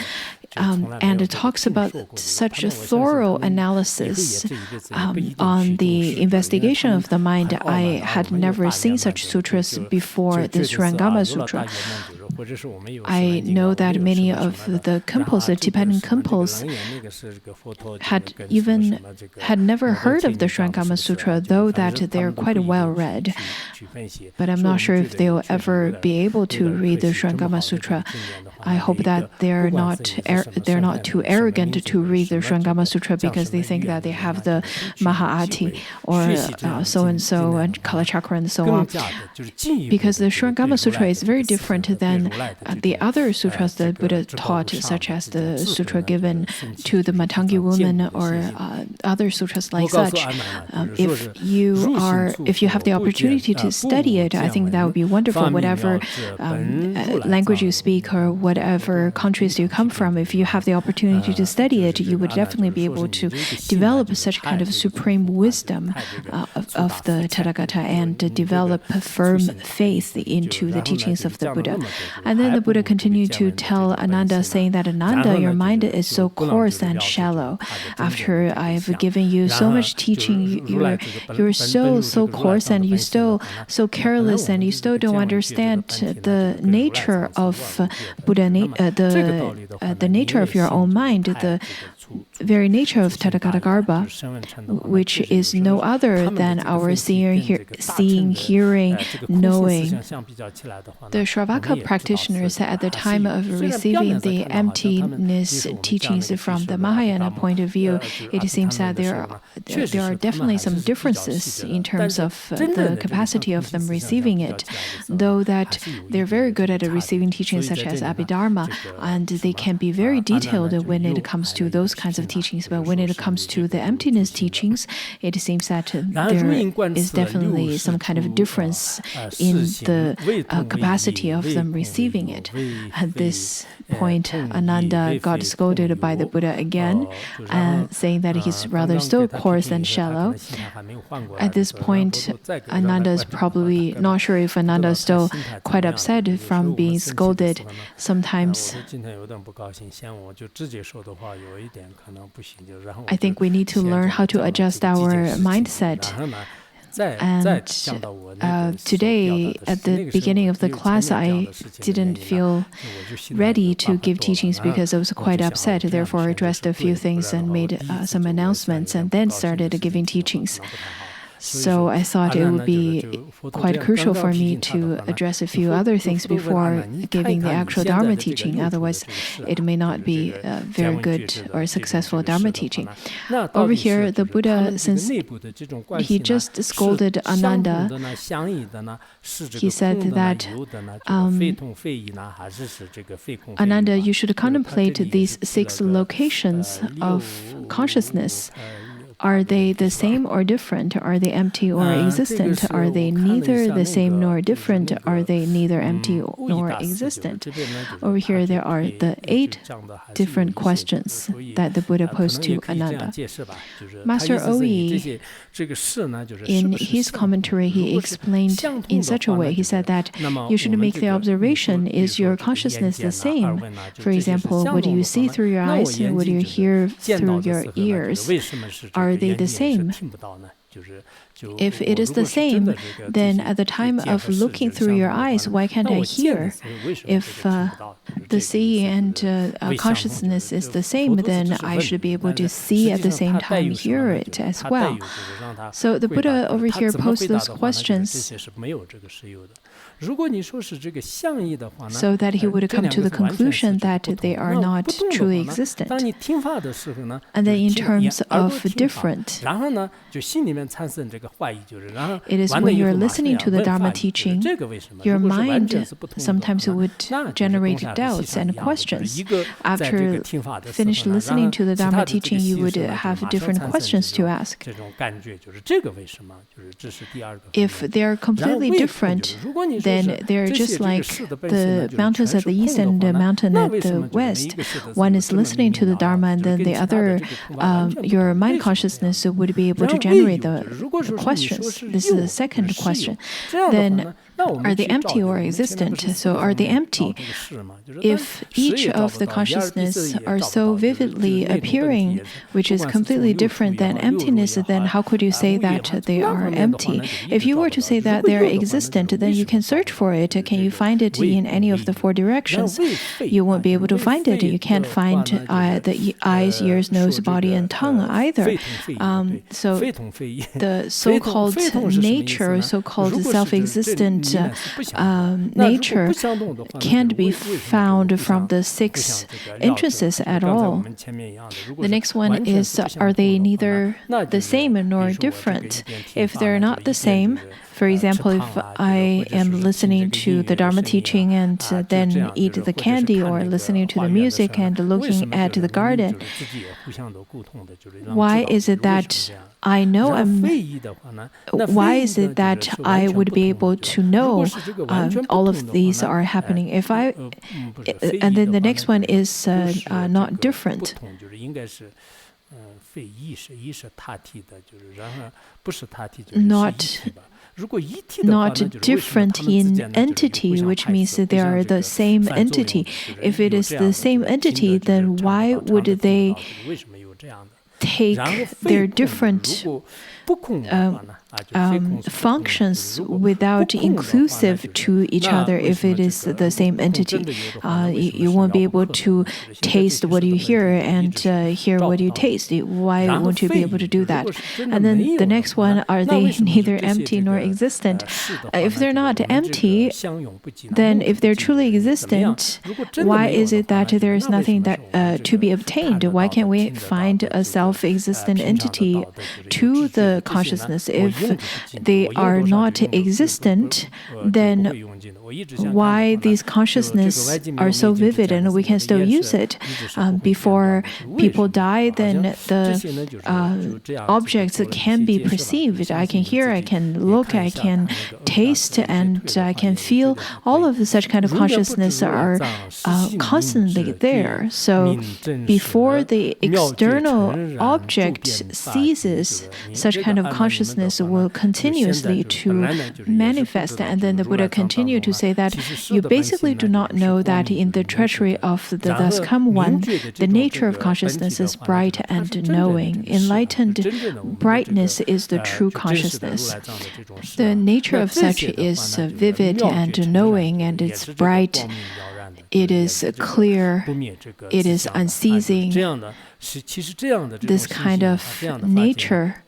Speaker 1: and it talks about such a thorough analysis on the investigation of the mind, I had never seen such sutras before the Surangama Sutra. I know that many of the Khenpos, the Tibetan Khenpos, had never heard of the Surangama Sutra, though that they're quite well read. But I'm not sure if they'll ever be able to read the Surangama Sutra. I hope that they're not too arrogant to read the Surangama Sutra because they think that they have the Mahāti or so and so and Kalachakra and so on. Because the Surangama Sutra is very different than the other sutras that Buddha taught, such as the sutra given to the Matangi woman or other sutras like such. If you have the opportunity to study it, I think that would be wonderful. Whatever language you speak or whatever countries you come from, if you have the opportunity to study it, you would definitely be able to develop such kind of supreme wisdom of the Tathagata and develop a firm faith into the teachings of the Buddha. And then the Buddha continued to tell Ananda, saying that Ananda, your mind is so coarse and shallow. After I've given you so much teaching, you're so coarse, and you're still so careless, and you still don't understand the nature of Buddha, the nature of your own mind, the very nature of Tathagatagarbha, which is no other than our seeing, hearing, knowing. The Shravaka practitioners at the time of receiving the emptiness teachings from the Mahayana point of view, it seems that there are definitely some differences in terms of the capacity of them receiving it, though that they're very good at receiving teachings such as Abhidharma, and they can be very detailed when it comes to those kinds of teachings. But when it comes to the emptiness teachings, it seems that there is definitely some kind of difference in the capacity of them receiving it. At this point, Ananda got scolded by the Buddha again, saying that he's rather so coarse and shallow. At this point, Ananda is probably not sure if Ananda is still quite upset from being scolded. Sometimes I think we need to learn how to adjust our mindset. And today, at the beginning of the class, I didn't feel ready to give teachings because I was quite upset. Therefore, I addressed a few things and made some announcements and then started giving teachings. So I thought it would be quite crucial for me to address a few other things before giving the actual Dharma teaching. Otherwise, it may not be a very good or successful Dharma teaching. Over here, the Buddha, since he just scolded Ananda, he said that, Ananda, you should contemplate these 6 locations of consciousness. Are they the same or different? Are they empty or existent? Are they neither the same nor different? Are they neither empty nor existent? Over here, there are the 8 different questions that the Buddha posed to Ananda. Master Oyi, in his commentary, he explained in such a way, he said that you should make the observation, is your consciousness the same? For example, what do you see through your eyes? What do you hear through your ears? Are they the same? If it is the same, then at the time of looking through your eyes, why can't I hear? If the seeing and consciousness is the same, then I should be able to see at the same time, hear it as well. So the Buddha over here posed those questions so that he would come to the conclusion that they are not truly existent. And then in terms of different, it is when you're listening to the Dharma teaching, your mind sometimes would generate doubts and questions. After finish listening to the Dharma teaching, you would have different questions to ask. If they're completely different, then they're just like the mountains at the east and the mountain at the west. One is listening to the Dharma, and then the other, your mind consciousness would be able to generate the questions. This is the second question. Then, are they empty or existent? So are they empty? If each of the consciousness are so vividly appearing, which is completely different than emptiness, then how could you say that they are empty? If you were to say that they're existent, then you can search for it. Can you find it in any of the 4 directions? You won't be able to find it. You can't find the eyes, ears, nose, body, and tongue either. So the so-called nature, so-called self-existent nature can't be found from the 6 entrances at all. The next one is, are they neither the same nor different? If they're not the same, for example, if I am listening to the Dharma teaching and then eat the candy, or listening to the music and looking at the garden, why is it that I know why is it that I would be able to know all of these are happening? And then the next one is not different. Not different in entity, which means that they are the same entity. If it is the same entity, then why would they take their different functions without inclusive to each other if it is the same entity. You won't be able to taste what you hear and hear what you taste. Why won't you be able to do that? And then the next one, are they neither empty nor existent? If they're not empty, then if they're truly existent, why is it that there is nothing that to be obtained? Why can't we find a self-existent entity to the consciousness? If they are not existent, then why these consciousness are so vivid and we can still use it? Before people die, then the objects can be perceived. I can hear, I can look, I can taste, and I can feel. All of such kind of consciousness are constantly there. So before the external object ceases, such kind of consciousness will continuously to manifest. And then the Buddha continued to say that you basically do not know that in the treasury of the thus come one, the nature of consciousness is bright and knowing. Enlightened brightness is the true consciousness. The nature of such is vivid and knowing, and it's bright. It is clear. It is unceasing. This kind of nature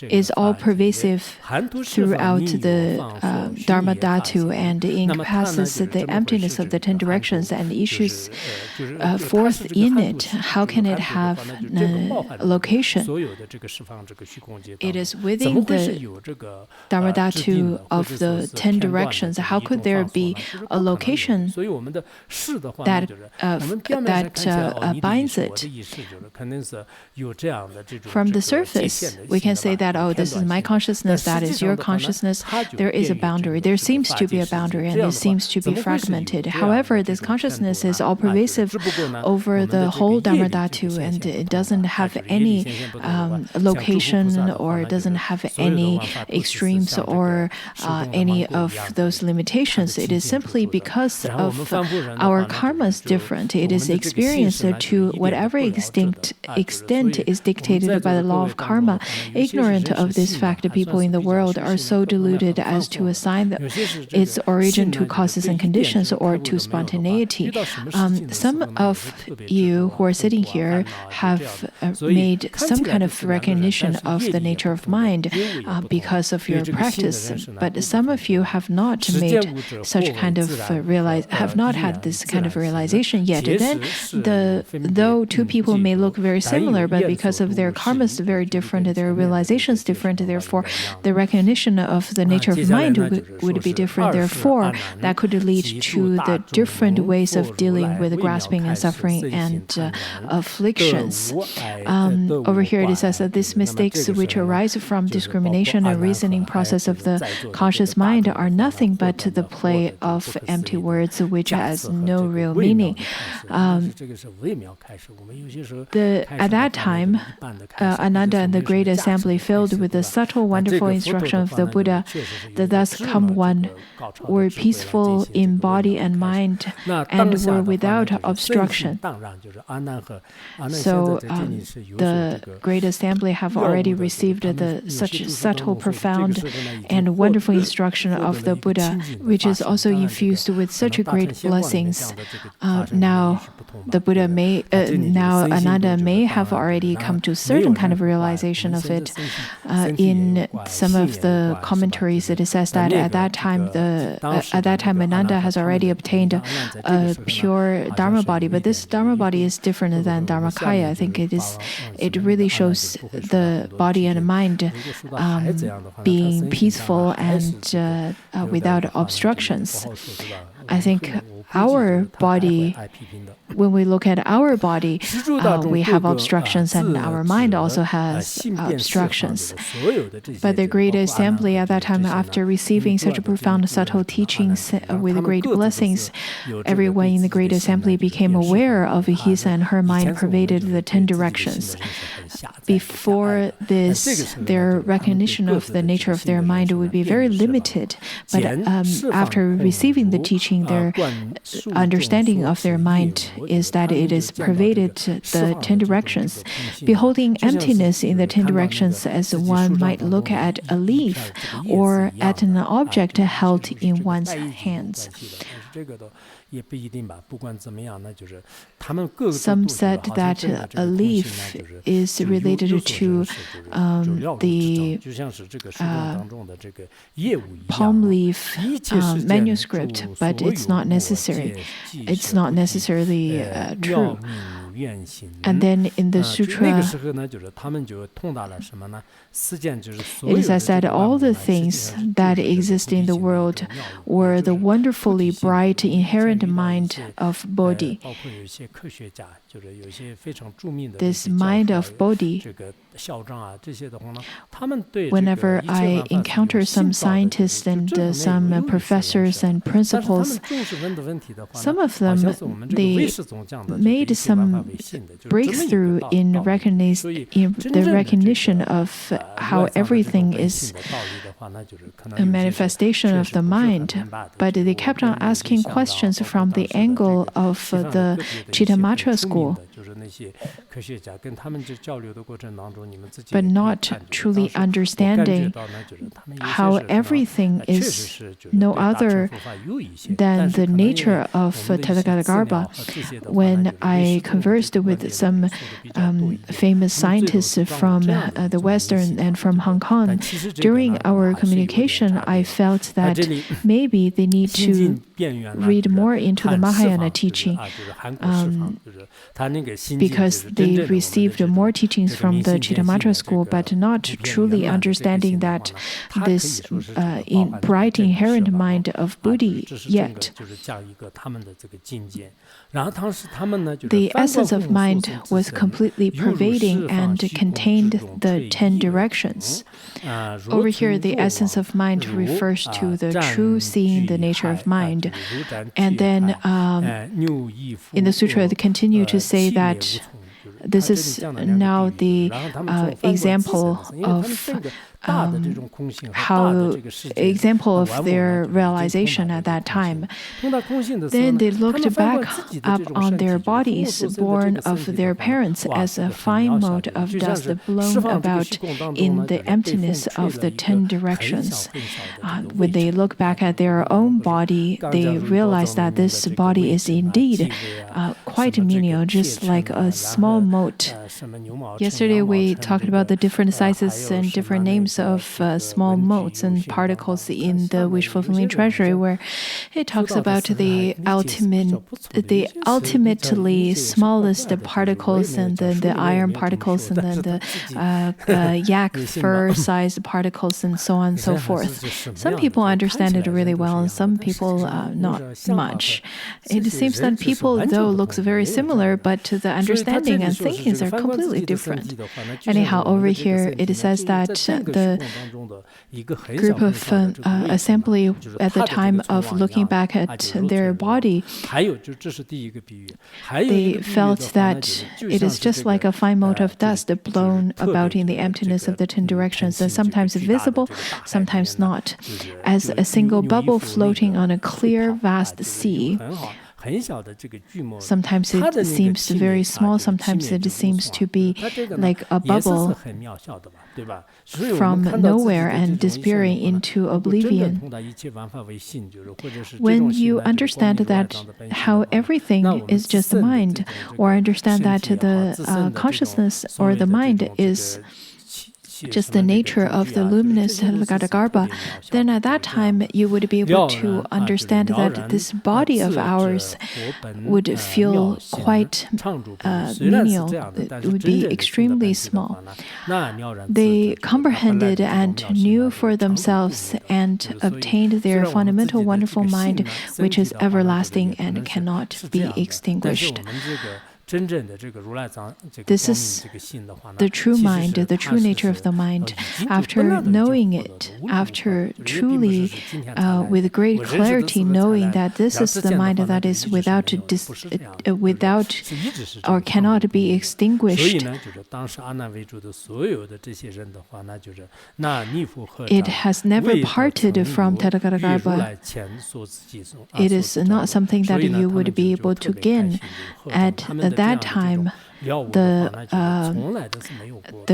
Speaker 1: is all pervasive throughout the Dharma Dhatu and encompasses the emptiness of the 10 directions and issues forth in it. How can it have a location? It is within the Dharma Dhatu of the 10 directions. How could there be a location that binds it? From the surface, we can say that, oh, this is my consciousness, that is your consciousness. There is a boundary. There seems to be a boundary, and it seems to be fragmented. However, this consciousness is all pervasive over the whole Dharma Dhatu, and it doesn't have any location, or it doesn't have any extremes or any of those limitations. It is simply because of our karma is different. It is experienced to whatever extent is dictated by the law of karma. Ignorant of this fact, people in the world are so deluded as to assign its origin to causes and conditions or to spontaneity. Some of you who are sitting here have made some kind of recognition of the nature of mind because of your practice, but some of you have not made such kind of have not had this kind of realization yet. Then, though two people may look very similar, but because of their karma is very different, their realization is different, therefore the recognition of the nature of mind would be different. Therefore, that could lead to the different ways of dealing with grasping and suffering and afflictions. Over here it says that these mistakes which arise from discrimination and reasoning process of the conscious mind are nothing but the play of empty words which has no real meaning. At that time, Ananda and the Great Assembly, filled with the subtle, wonderful instruction of the Buddha, the thus come one, were peaceful in body and mind and were without obstruction. So the Great Assembly have already received such subtle, profound, and wonderful instruction of the Buddha, which is also infused with such great blessings. Now Ananda may have already come to a certain kind of realization of it. In some of the commentaries, it says that at that time Ananda has already obtained a pure Dharma body, but this Dharma body is different than Dharmakaya. I think it really shows the body and mind being peaceful and without obstructions. I think our body, when we look at our body, we have obstructions, and our mind also has obstructions. But the Great Assembly at that time, after receiving such a profound, subtle teachings with great blessings, everyone in the Great Assembly became aware of his and her mind pervaded the 10 directions. Before this, their recognition of the nature of their mind would be very limited. But after receiving the teaching teaching, their understanding of their mind is that it is pervaded the 10 directions. Beholding emptiness in the 10 directions as one might look at a leaf or at an object held in one's hands. Some said that a leaf is related to the palm leaf manuscript, but it's not necessary. It's not necessarily true. And then in the sutra, it is said that all the things that exist in the world were the wonderfully bright inherent mind of Bodhi. This mind of Bodhi, whenever I encounter some scientists and some professors and principals, some of them, they made some breakthrough in the recognition of how everything is a manifestation of the mind, but they kept on asking questions from the angle of the Chittamatra school, but not truly understanding how everything is no other than the nature of Tathagata. When I conversed with some famous scientists from the Western and from Hong Kong, during our communication, I felt that maybe they need to read more into the Mahayana teaching because they received more teachings from the Chittamatra school, but not truly understanding that this bright inherent mind of Buddhi yet. The essence of mind was completely pervading and contained the 10 directions. Over here, the essence of mind refers to the true seeing the nature of mind. And then in the sutra, they continue to say that this is now the example of example of their realization at that time. Then they looked back up on their bodies born of their parents as a fine mote of dust blown about in the emptiness of the 10 directions. When they look back at their own body, they realize that this body is indeed quite menial, just like a small mote. Yesterday we talked about the different sizes and different names of small motes and particles in the wish fulfilling treasury, where it talks about the ultimately smallest particles, and then the iron particles, and then the yak fur sized particles, and so on and so forth. Some people understand it really well, and some people not much. It seems that people, though, looks very similar, but the understanding and thinkings are completely different. Anyhow, over here it says that the group of assembly at the time of looking back at their body, they felt that it is just like a fine mote of dust blown about in the emptiness of the 10 directions, and sometimes visible, sometimes not, as a single bubble floating on a clear, vast sea. Sometimes it seems very small, sometimes it seems to be like a bubble from nowhere and disappearing into oblivion. When you understand that how everything is just the mind, or understand that the consciousness or the mind is just the nature of the luminous Tathagata, then at that time you would be able to understand that this body of ours would feel quite menial. It would be extremely small. They comprehended and knew for themselves and obtained their fundamental wonderful mind, which is everlasting and cannot be extinguished. This is the true mind, the true nature of the mind. After knowing it, after truly, with great clarity, knowing that this is the mind that is without or cannot be extinguished, it has never parted from Tathagata. It is not something that you would be able to gain. At that time, the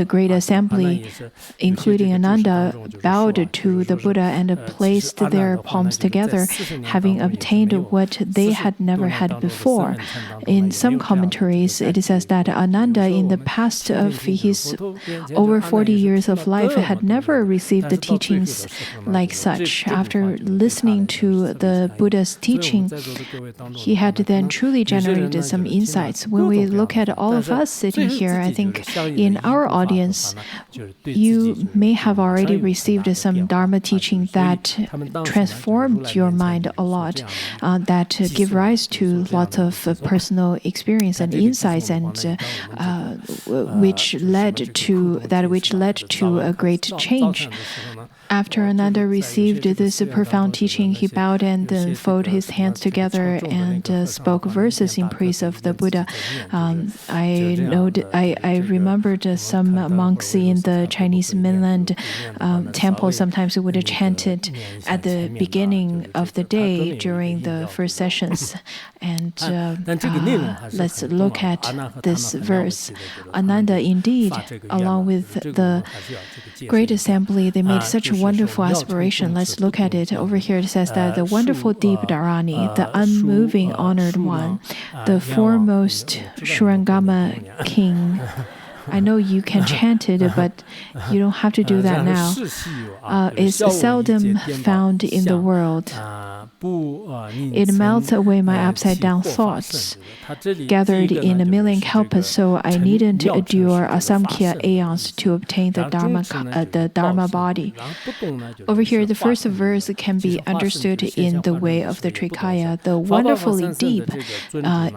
Speaker 1: great assembly, including Ananda, bowed to the Buddha and placed their palms together, having obtained what they had never had before. In some commentaries, it says that Ananda, in the past of his over 40 years of life, had never received the teachings like such. After listening to the Buddha's teaching, he had then truly generated some insights. When we look at all of us sitting here, I think in our audience, you may have already received some Dharma teaching that transformed your mind a lot, that give rise to lots of personal experience and insights, and which led to a great change. After Ananda received this profound teaching, he bowed and then folded his hands together and spoke verses in praise of the Buddha. I remembered some monks in the Chinese mainland temple sometimes would chant it at the beginning of the day during the first sessions. And let's look at this verse. Ananda, indeed, along with the great assembly, they made such a wonderful aspiration. Let's look at it. Over here it says that the wonderful deep Dharani, the unmoving honored one, the foremost Surangama king. I know you can chant it, but you don't have to do that now. It's seldom found in the world. It melts away my upside-down thoughts, gathered in a million kalpas, so I needn't endure asamkhya aeons to obtain the Dharma body. Over here, the first verse can be understood in the way of the Trikaya. The wonderfully deep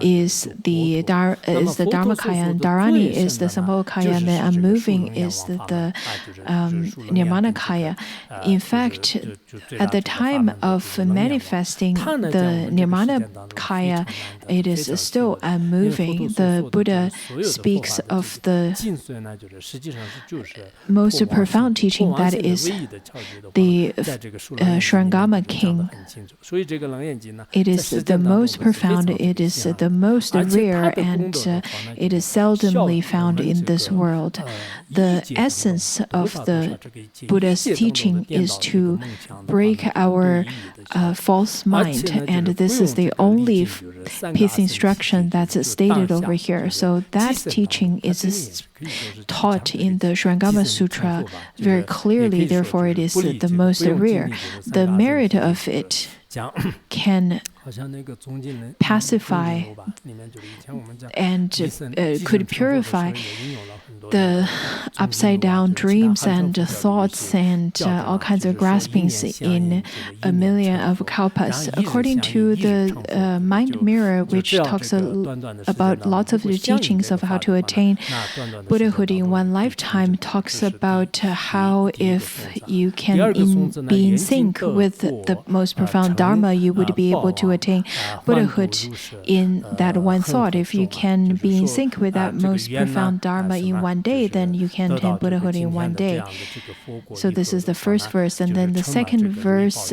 Speaker 1: is the Dharmakaya, and Dharani is the Sambhavakaya, and the unmoving is the Nirmanakaya. In fact, at the time of manifesting the Nirmanakaya, it is still unmoving. The Buddha speaks of the most profound teaching, that is the Surangama king. It is the most profound, it is the most rare, and it is seldomly found in this world. The essence of the Buddha's teaching is to break our false mind, and this is the only piece instruction that's stated over here. So that teaching is taught in the Surangama Sutra very clearly, therefore it is the most rare. The merit of it can pacify and could purify the upside-down dreams and thoughts and all kinds of graspings in a million of kalpas. According to the Mind Mirror, which talks about lots of the teachings of how to attain Buddhahood in one lifetime, talks about how if you can be in sync with the most profound Dharma, you would be able to attain Buddhahood in that one thought. If you can be in sync with that most profound Dharma in one day, then you can attain Buddhahood in one day. So this is the first verse. And then the second verse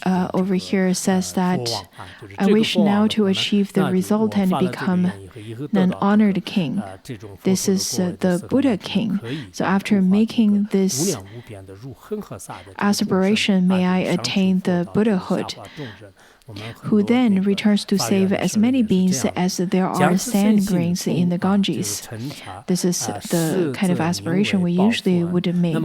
Speaker 1: over here says that I wish now to achieve the result and become an honored king. This is the Buddha king. So after making this aspiration, may I attain the Buddhahood, who then returns to save as many beings as there are sand grains in the Ganges. This is the kind of aspiration we usually would make.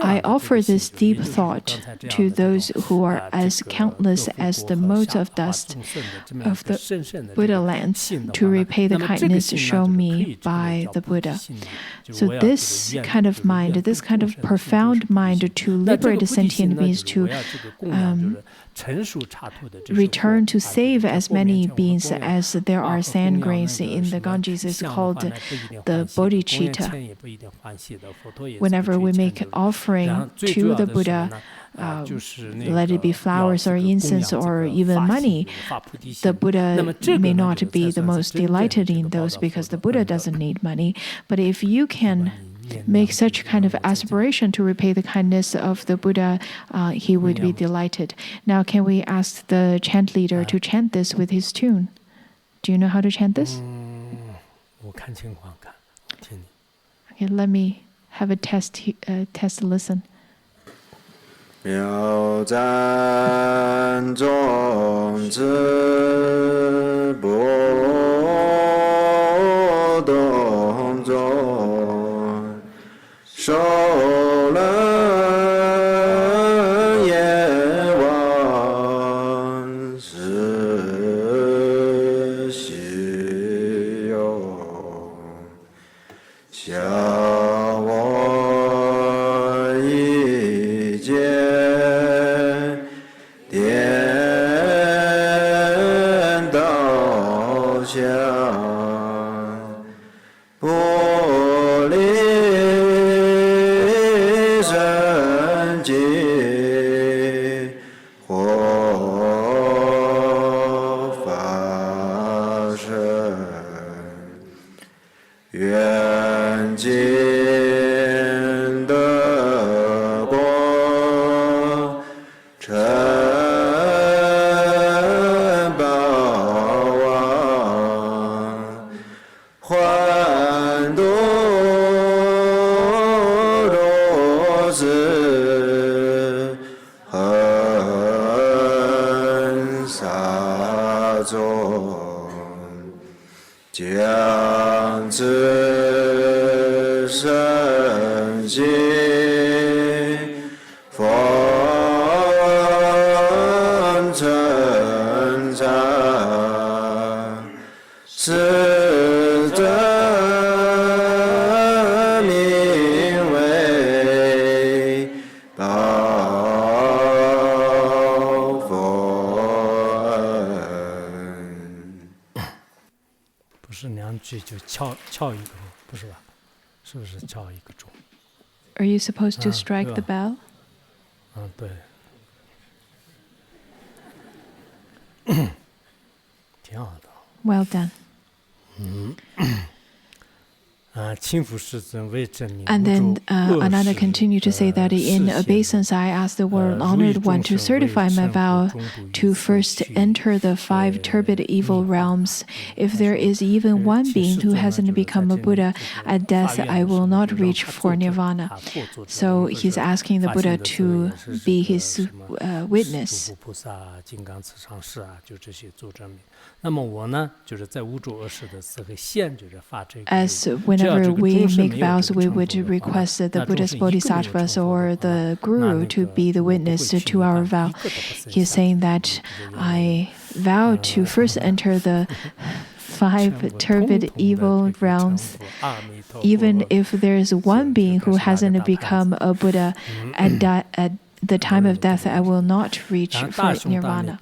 Speaker 1: I offer this deep thought to those who are as countless as the motes of dust of the Buddha lands to repay the kindness shown me by the Buddha. So this kind of mind, this kind of profound mind to liberate sentient beings, to return to save as many beings as there are sand grains in the Ganges is called the bodhicitta. Whenever we make offering to the Buddha, let it be flowers or incense or even money, the Buddha may not be the most delighted in those because the Buddha doesn't need money. But if you can make such kind of aspiration to repay the kindness of the Buddha, he would be delighted. Now, can we ask the chant leader to chant this with his tune? Do you know how to chant this? Okay, let me have a test listen.
Speaker 3: 妙赞种子不动中，受人眼望是稀有，向我一见。不离生机或发生，愿尽得过成欢度如是恒沙中，将此身心奉承常，是真名为报佛恩。
Speaker 2: 不是2句就敲一个，不是吧？是不是敲一个钟？
Speaker 1: Are you supposed to strike the bell?
Speaker 2: 对，挺好的。
Speaker 1: Well done. And then another continued to say that in obeisance I asked the world honored one to certify my vow to first enter the 5 turbid evil realms. If there is even one being who hasn't become a Buddha, at death I will not reach for nirvana. So he's asking the Buddha to be his witness. As whenever we make vows, we would request the Buddha's bodhisattvas or the Guru to be the witness to our vow. He's saying that I vow to first enter the 5 turbid evil realms, even if there is one being who hasn't become a Buddha at the time of death, I will not reach for nirvana.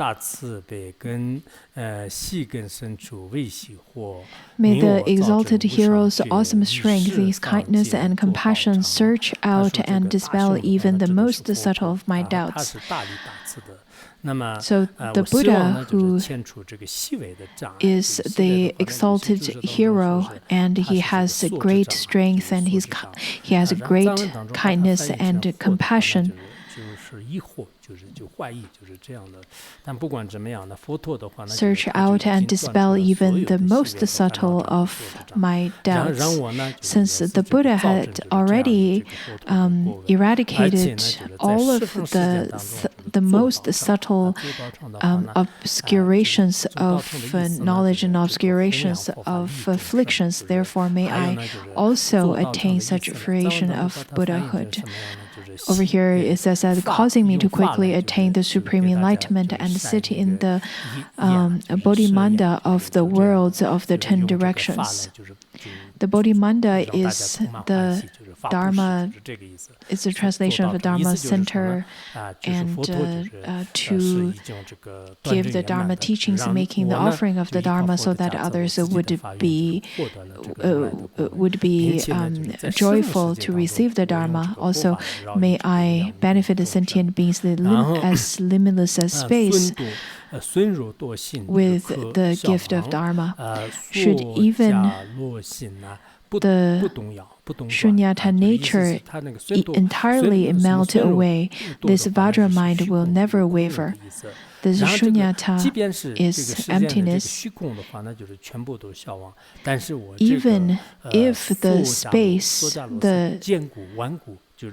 Speaker 1: May the exalted hero's awesome strength, his kindness and compassion search out and dispel even the most subtle of my doubts. So the Buddha, who is the exalted hero, and he has great strength and he has great kindness and compassion. Search out and dispel even the most subtle of my doubts. Since the Buddha had already eradicated all of the most subtle obscurations of knowledge and obscurations of afflictions, therefore may I also attain such fruition of Buddhahood. over here it says that causing me to quickly attain the supreme enlightenment and sit in the Bodhimanda of the worlds of the 10 directions. The Bodhimanda is the Dharma, it's a translation of the Dharma center, and to give the Dharma teachings, making the offering of the Dharma so that others would be joyful to receive the Dharma. Also, may I benefit the sentient beings as limitless as space with the gift of Dharma. Should even the shunyata nature entirely melt away, this Vajra mind will never waver. This shunyata is emptiness. Even if the space, the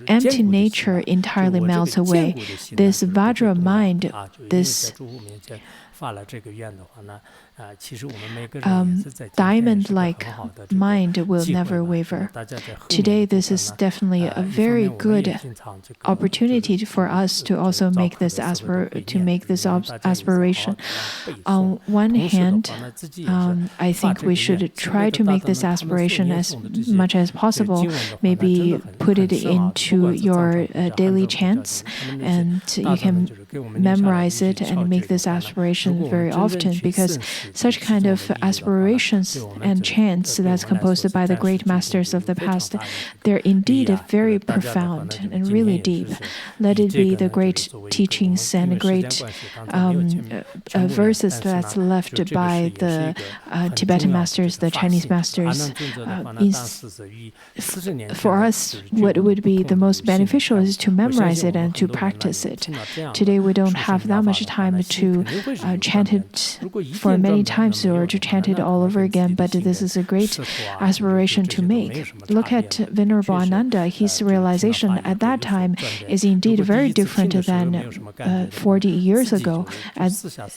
Speaker 1: empty nature entirely melts away, this Vajra mind, this diamond-like mind will never waver. Today, this is definitely a very good opportunity for us to also make this aspiration. On one hand, I think we should try to make this aspiration as much as possible. Maybe put it into your daily chants, and you can memorize it and make this aspiration very often, because such kind of aspirations and chants that's composed by the great masters of the past, they're indeed very profound and really deep. Let it be the great teachings and great verses that's left by the Tibetan masters, the Chinese masters. For us, what would be the most beneficial is to memorize it and to practice it. Today, we don't have that much time to chant it for many times or to chant it all over again, but this is a great aspiration to make. Look at Venerable Ananda. His realization at that time is indeed very different than 40 years ago.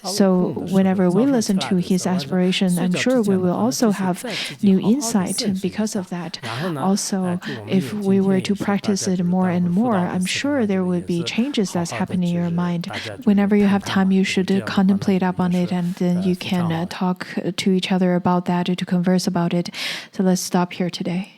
Speaker 1: So whenever we listen to his aspiration, I'm sure we will also have new insight because of that. Also, if we were to practice it more and more, I'm sure there would be changes that's happening in your mind. Whenever you have time, you should contemplate upon it, and then you can talk to each other about that or to converse about it. So let's stop here today.